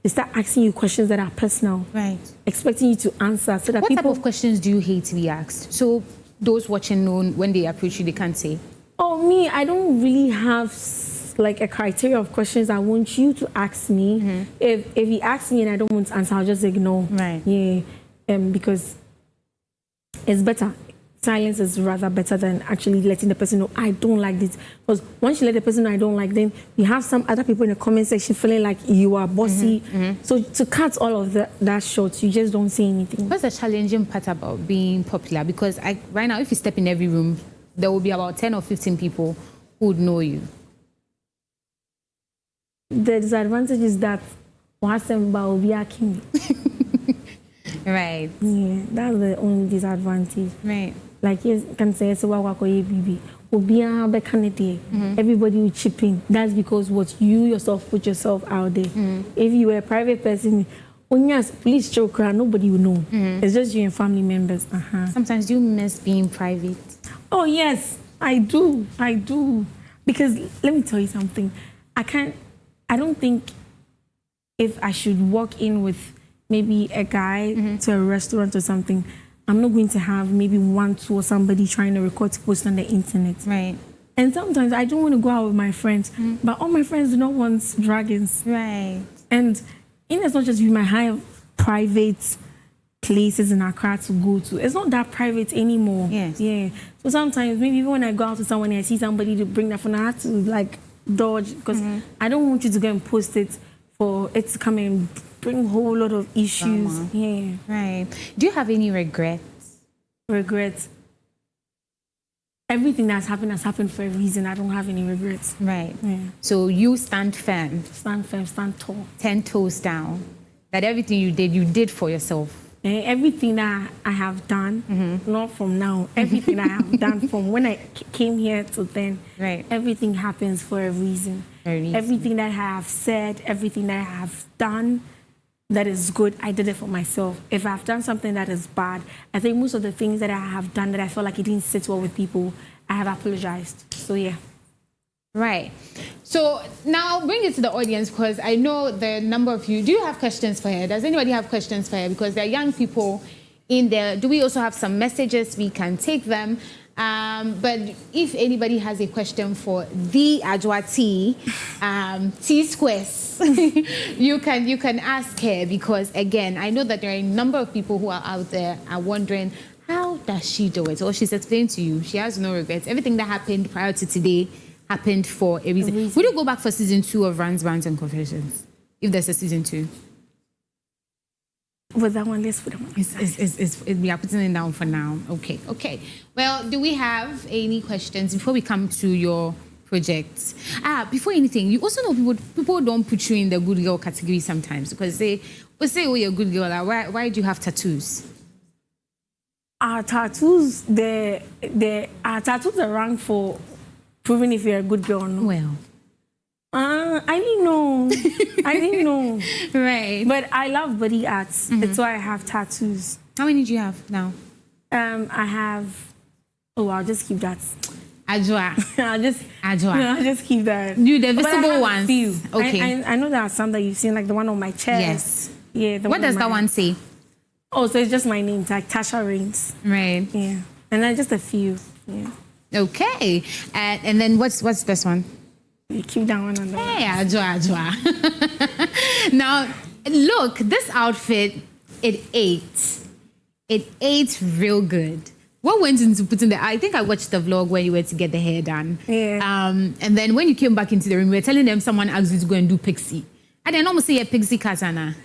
start asking you questions that are personal, right? Expecting you to answer. So that what type of questions do you hate to be asked? So those watching know when they approach you, they can't say. Oh, me, I don't really have like a criteria of questions I want you to ask me. If you ask me and I don't want to answer, I'll just ignore. Right. Yeah. Because it's better. Silence is rather better than actually letting the person know I don't like this. Because once you let the person know I don't like, then you have some other people in the comment section feeling like you are bossy. So to cut all of that short, you just don't say anything. What's the challenging part about being popular? Because right now, if you step in every room, there will be about 10 or 15 people who would know you. The disadvantage is that will be hacking. Right. Yeah, that's the only disadvantage. Right. Like you can say, everybody will chip in. That's because what you yourself put yourself out there. If you were a private person, police choke, nobody will know. It's just you and family members. Sometimes you miss being private. Oh yes, I do. Because let me tell you something. I don't think if I should walk in with maybe a guy to a restaurant or something, I'm not going to have maybe 1, 2 or somebody trying to record to post on the internet. Right. And sometimes I don't want to go out with my friends, but all my friends do not want dragons. Right. And it's not just you might have private places in Accra to go to. It's not that private anymore. Yes. Yeah. So sometimes maybe even when I go out with someone and I see somebody to bring that phone, I have to like dodge because I don't want you to go and post it for it to come and bring a whole lot of issues. Yeah. Right. Do you have any regrets? Regrets. Everything that's happened has happened for a reason. I don't have any regrets. Right. Yeah. So you stand firm. Stand firm, stand tall. 10 toes down. That everything you did for yourself. And everything that I have done, not from now, everything I have done from when I came here to then, right. Everything happens for a reason. Everything that I have said, everything that I have done that is good, I did it for myself. If I've done something that is bad, I think most of the things that I have done that I felt like it didn't sit well with people, I have apologized. So yeah. Right. So now I'll bring it to the audience because I know the number of you. Do you have questions for her? Does anybody have questions for her? Because there are young people in there. Do we also have some messages? We can take them. But if anybody has a question for the Adjoa Tee, T Squares, you can ask her because again, I know that there are a number of people who are out there are wondering how does she do it? Or she's explained to you, she has no regrets. Everything that happened prior to today happened for a reason. Would you go back for season 2 of Rants, Rants and Confessions? If there's a season 2? Was that one? Let's put it on. We are putting it down for now. Okay. Well, do we have any questions before we come to your project? Before anything, you also know people don't put you in the good girl category sometimes because they will say, oh, you're a good girl. Like, why do you have tattoos? Our tattoos, our tattoos are ranked for proving if you're a good girl or not. Well, I didn't know. Right. But I love body arts. That's why I have tattoos. How many do you have now? I have. Oh, I'll just keep that. Adjoa. I'll just keep that. You the visible ones. Few. Okay. I know there are some that you've seen, like the one on my chest. Yes. Yeah. What does that one say? Oh, so it's just my name, it's like Tasha Reigns. Right. Yeah. And then just a few. Yeah. Okay. And then what's this one? You keep that one on the Hey, Adjoa. Now, look, this outfit, it ate real good. What went into putting the... I think I watched the vlog where you were to get the hair done. Yeah. And then when you came back into the room, we were telling them someone asked you to go and do pixie. I didn't almost say a pixie katana.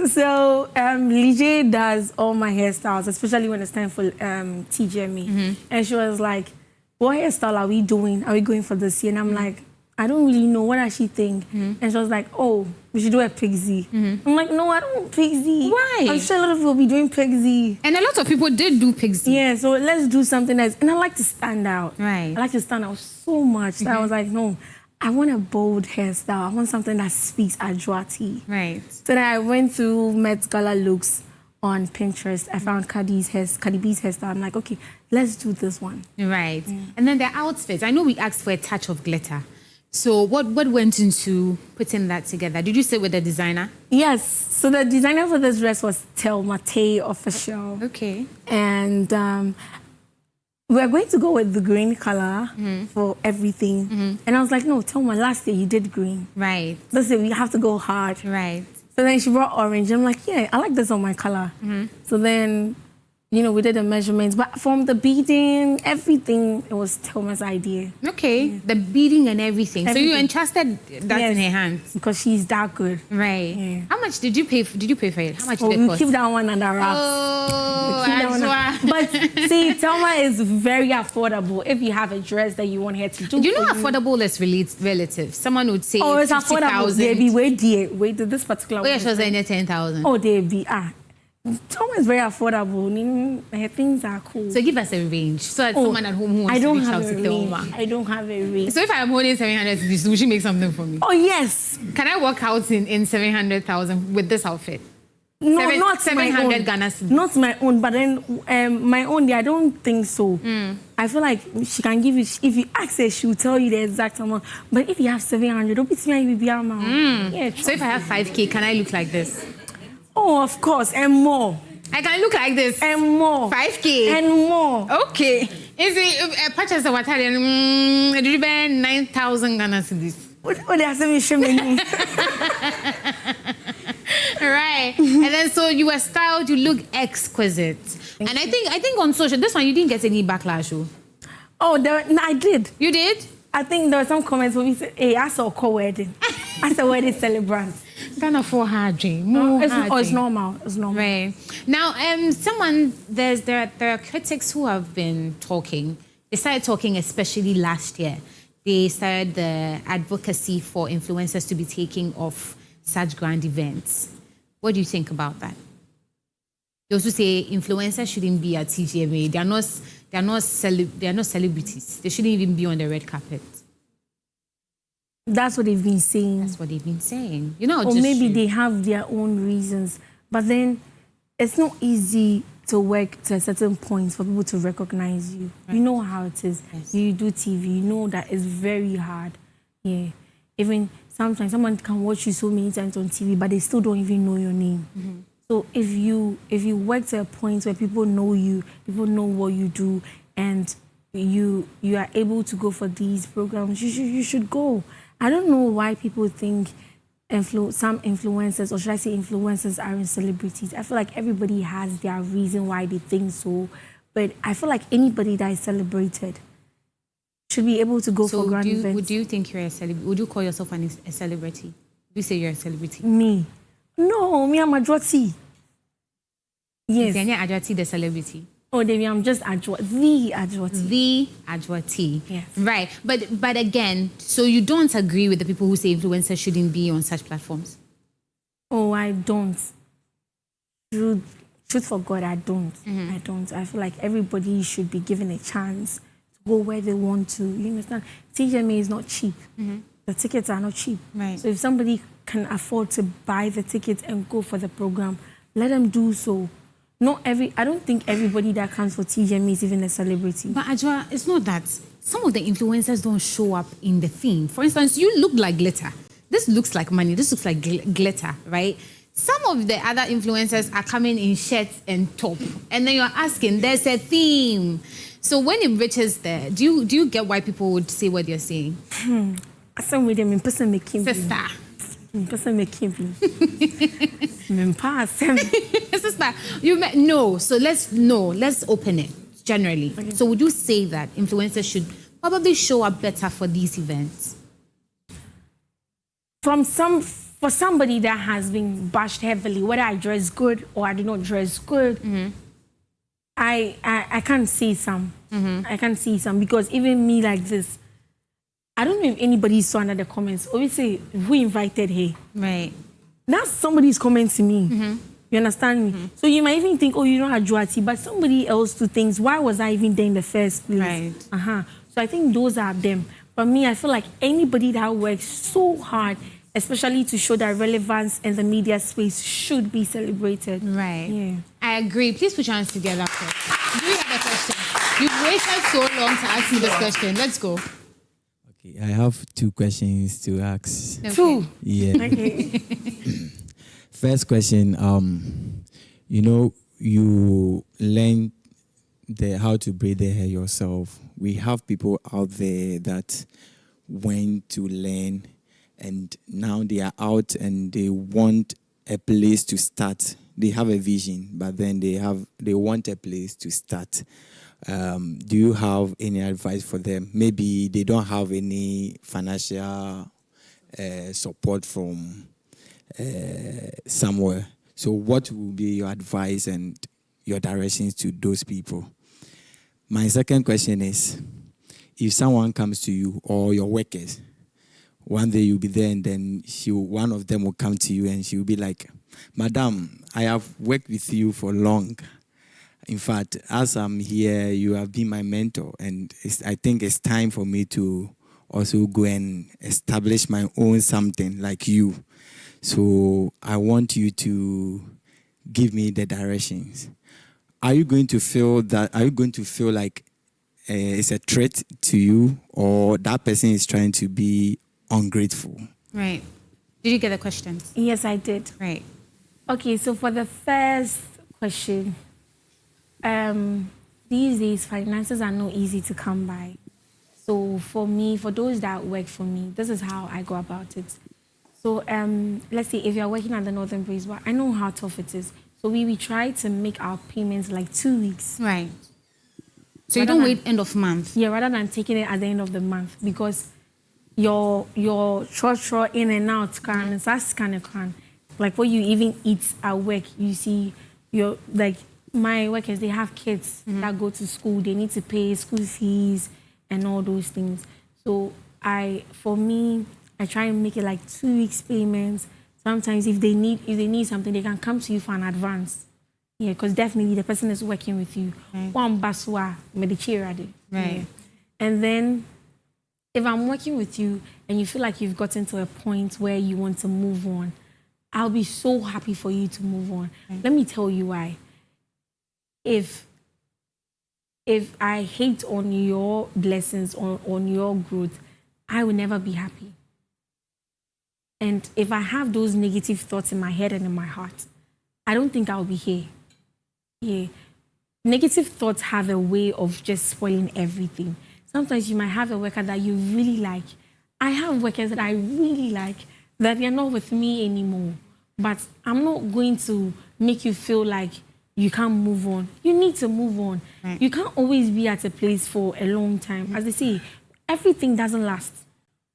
So, Lige does all my hairstyles, especially when it's time for TGMA. And she was like, what hairstyle are we doing? Are we going for this year? And I'm like, I don't really know. What does she think? And she was like, oh, we should do a pixie. I'm like, no, I don't want pixie. Why? I'm sure a lot of people will be doing pixie. And a lot of people did do pixie. Yeah, so let's do something else. And I like to stand out. Right. I like to stand out so much that I was like, no, I want a bold hairstyle. I want something that speaks Adjoa Tee. Right. So then I went to Met Gala looks on Pinterest. I found Cardi B's hairstyle. I'm like, okay, let's do this one. Right. And then the outfits. I know we asked for a touch of glitter. So what went into putting that together? Did you sit with the designer? Yes. So the designer for this dress was Adjoa Tee official. Okay. And we're going to go with the green color for everything. And I was like, no, Thelma, last year you did green. Right. This year we have to go hard. Right. So then she brought orange. I'm like, yeah, I like this on my color. So then, you know, we did the measurements. But from the beading, everything, it was Thelma's idea. Okay. Yeah. The beading and everything. So you entrusted that in her hands? Because she's that good. Right. Yeah. How much did you pay for it? How much did it cost? We keep that one under wraps. Oh, But see, Thelma is very affordable if you have a dress that you want her to do. You know, affordable is relative. Someone would say, oh, it's affordable. They be wait, this particular one. Where she was in 10,000. Oh, they be Thelma is very affordable. Her things are cool. So give us a range. So that someone at home who wants to reach out to Thelma. I don't have a range. So if I am holding 700, will she make something for me? Oh, yes. Can I walk out in 700,000 with this outfit? No, not 700 Ghana cedis. Not my own, but then my own, I don't think so. I feel like she can give you, if you ask her, she will tell you the exact amount. But if you have 700, don't be saying you be amount. Yeah, so if I have 5K, can I look like this? Oh, of course, and more. I can look like this. And more. 5K. And more. Okay. Is it purchase of what? Did you buy 9,000 Ghana cedis? What they are saying? Right. And then so you were styled, you look exquisite. Thank you. I think on social, this one you didn't get any backlash. Oh, no, I did. You did? I think there were some comments where we said, hey, I saw a co-wedding. I saw wedding celebrant. Kind of for hard dream. It's normal. It's normal. Right. Now, there are critics who have been talking. They started talking especially last year. They started the advocacy for influencers to be taking off such grand events. What do you think about that? They also say influencers shouldn't be at TGMA. They are not celebrities. They shouldn't even be on the red carpet. That's what they've been saying. That's what they've been saying. You know, or maybe they have their own reasons. But then it's not easy to work to a certain point for people to recognize you. Right. You know how it is. Yes. You do TV. You know that it's very hard. Yeah. Even sometimes someone can watch you so many times on TV, but they still don't even know your name. Mm-hmm. So if you work to a point where people know you, people know what you do, and you are able to go for these programs, you should go. I don't know why people think some influencers, or should I say influencers, aren't celebrities. I feel like everybody has their reason why they think so, but I feel like anybody that is celebrated should be able to go for grand events. Would you think you're a celebrity? Would you call yourself a celebrity? Would you say you're a celebrity? Me? No, me, I'm Adjoa Tee. Yes. Is Adjoa Tee the celebrity? Oh, Debbie, I'm just the Adjoa Tee. The Adjoa Tee. Yes. Right. But again, so you don't agree with the people who say influencers shouldn't be on such platforms? Oh, I don't. Truth for God, I don't. Mm-hmm. I don't. I feel like everybody should be given a chance to go where they want to. You understand? TGMA is not cheap. Mm-hmm. The tickets are not cheap. Right. So if somebody can afford to buy the tickets and go for the program, let them do so. I don't think everybody that comes for TGMA is even a celebrity. But Adjoa, it's not that. Some of the influencers don't show up in the theme. For instance, you look like glitter. This looks like money. This looks like glitter, right? Some of the other influencers are coming in shirts and top. And then you're asking, there's a theme. So when it reaches there, do you get why people would say what you're saying? Some with them in person making sister. Person making sister, let's open it generally. Okay. So would you say that influencers should probably show up better for these events? For somebody that has been bashed heavily, whether I dress good or I do not dress good, mm-hmm. I can't see some. Mm-hmm. I can't see some because even me like this, I don't know if anybody saw under the comments. Obviously, who invited her? Right. That's somebody's comment to me. Mm-hmm. You understand me? Mm-hmm. So you might even think, oh, you know Adjoa Tee, but somebody else to think, why was I even there in the first place? Right. So I think those are them. But me, I feel like anybody that works so hard, especially to show that relevance in the media space, should be celebrated. Right. Yeah. I agree. Please put your hands together. Do you have a question? You've waited so long to ask me this question. Let's go. I have 2 questions to ask. Okay. 2? Yeah. Okay. First question, you learn how to braid the hair yourself. We have people out there that went to learn and now they are out and they want a place to start. They have a vision, but then they want a place to start. Do you have any advice for them? Maybe they don't have any financial support from somewhere. So what will be your advice and your directions to those people? My second question is, if someone comes to you or your workers, one day you'll be there and then one of them will come to you and she will be like, Madam, I have worked with you for long. In fact, as I'm here, you have been my mentor, and I think it's time for me to also go and establish my own something like you. So I want you to give me the directions. Are you going to feel like it's a threat to you, or that person is trying to be ungrateful? Right. Did you get the questions? Yes, I did. Right. Okay, so for the first question, these days, finances are not easy to come by. So for me, for those that work for me, this is how I go about it. So let's say if you're working at the Northern Breezeway, I know how tough it is. So we try to make our payments like 2 weeks. Right. So you don't wait end of month. Yeah, rather than taking it at the end of the month, because your short in and out that's kind of like what you even eat at work. You see, your like my workers, they have kids that go to school. They need to pay school fees and all those things. So for me, I try and make it like 2 weeks payments. Sometimes if they need something, they can come to you for an advance. Yeah, because definitely the person is working with you. One baswa medichirade. Right. And then if I'm working with you and you feel like you've gotten to a point where you want to move on, I'll be so happy for you to move on. Let me tell you why. If I hate on your blessings, on your growth, I will never be happy. And if I have those negative thoughts in my head and in my heart, I don't think I'll be here. Yeah. Negative thoughts have a way of just spoiling everything. Sometimes you might have a worker that you really like. I have workers that I really like that they're not with me anymore. But I'm not going to make you feel like you can't move on. You need to move on. Right. You can't always be at a place for a long time. As they say, everything doesn't last.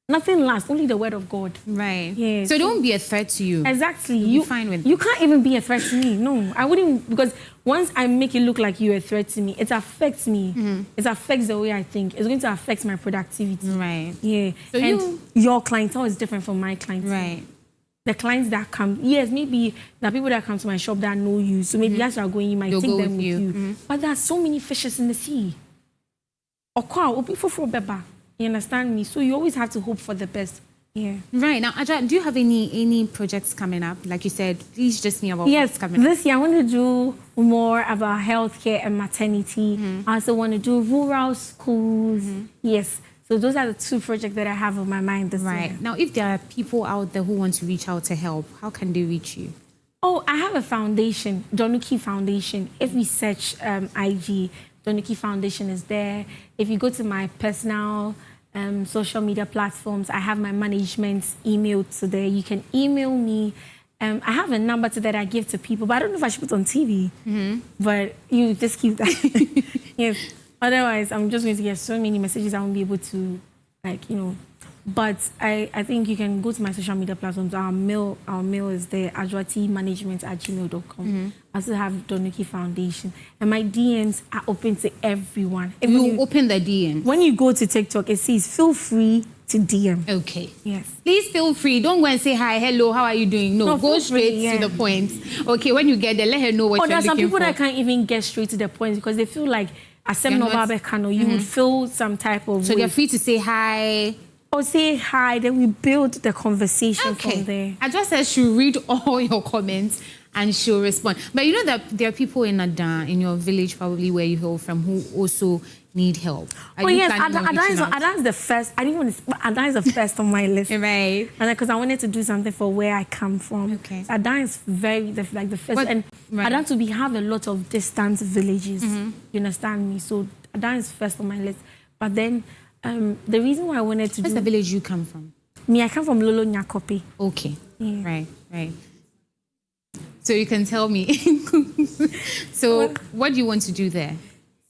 Nothing lasts, only the word of God. Right. Yeah. So don't be a threat to you. Exactly. You'll be fine with you can't even be a threat to me. No, I wouldn't, because once I make it look like you're a threat to me, it affects me. It affects the way I think. It's going to affect my productivity. Right. Yeah. So your clientele is different from my clientele. Right. The clients that come, yes, maybe the people that come to my shop that know you. So maybe as you are going, you might take them with you. But there are so many fishes in the sea. You understand me? So you always have to hope for the best. Yeah. Right. Now, Adjoa, do you have any projects coming up? Like you said, please just me about what's coming up. This year I want to do more about healthcare and maternity. I also want to do rural schools. Yes. So those are the 2 projects that I have on my mind this year. Right. Now, if there are people out there who want to reach out to help, how can they reach you? Oh, I have a foundation, Donuki Foundation. If we search IG, Donuki Foundation is there. If you go to my personal social media platforms, I have my management's email today. You can email me. I have a number that I give to people, but I don't know if I should put on TV. But you just keep that. Yes. Otherwise, I'm just going to get so many messages I won't be able to, But I think you can go to my social media platforms. Our mail is there, Adjoa Tee management@gmail.com. I also have Donuki Foundation. And my DMs are open to everyone. You open the DM. When you go to TikTok, it says, feel free to DM. Okay. Yes. Please feel free. Don't go and say, hi, hello, how are you doing? No, go straight to the point. Okay, when you get there, let her know what you're looking for. There are some people that can't even get straight to the point because they feel like, you would feel some type of So they're free to say hi. Or say hi, then we build the conversation from there. Adjoa says she'll read all your comments and she'll respond. But you know that there are people in Ada, in your village probably where you hail from, who also need help. Yes, Ada is the first. I didn't want to. Ada is the first on my list. Right. And because I wanted to do something for where I come from. Okay. So Ada is the first. And Ada we have a lot of distant villages. You understand me? So Ada is first on my list. But then the reason why I wanted to Where's the village you come from? Me, I come from Lolo Nyakope. Okay. Yeah. Right. So you can tell me. So what do you want to do there?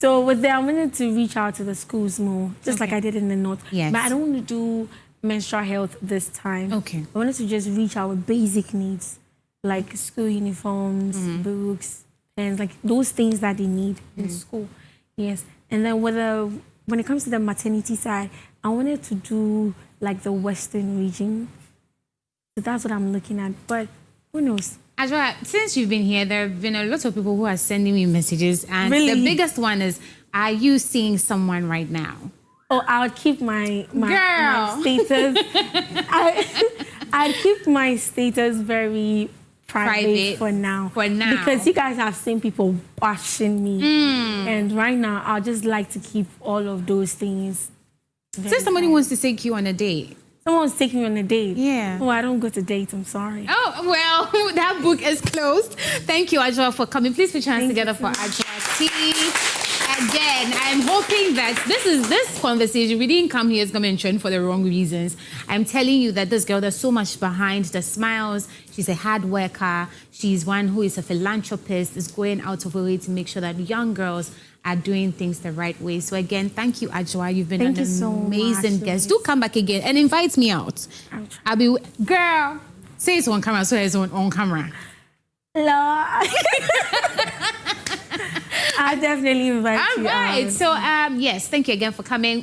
So with that, I wanted to reach out to the schools more, just like I did in the north. Yes. But I don't want to do menstrual health this time. Okay. I wanted to just reach out with basic needs, like school uniforms, books, pens, like those things that they need in school. Yes. And then when it comes to the maternity side, I wanted to do like the Western region. So that's what I'm looking at. But who knows? Adjoa, since you've been here, there have been a lot of people who are sending me messages. And the biggest one is, are you seeing someone right now? Oh, I would keep my status. I'd keep my status very private for now. Because you guys have seen people bashing me. And right now, I'd just like to keep all of those things. Say somebody wants to take you on a date. Someone was taking me on a date. Yeah. Oh, I don't go to dates. I'm sorry. Oh, well, that book is closed. Thank you, Adjoa, for coming. Please put your hands together for Adjoa Tee. again, I'm hoping that this conversation, we didn't come here as come and trend for the wrong reasons. I'm telling you that this girl, there's so much behind the smiles. She's a hard worker. She's one who is a philanthropist, is going out of her way to make sure that young girls are doing things the right way. So again, thank you, Adjoa. You've been an amazing guest. Do come back again and invite me out. I'll be, girl, say it's on camera, so it's on camera. Hello. I definitely invite you. All right. So, yes, thank you again for coming.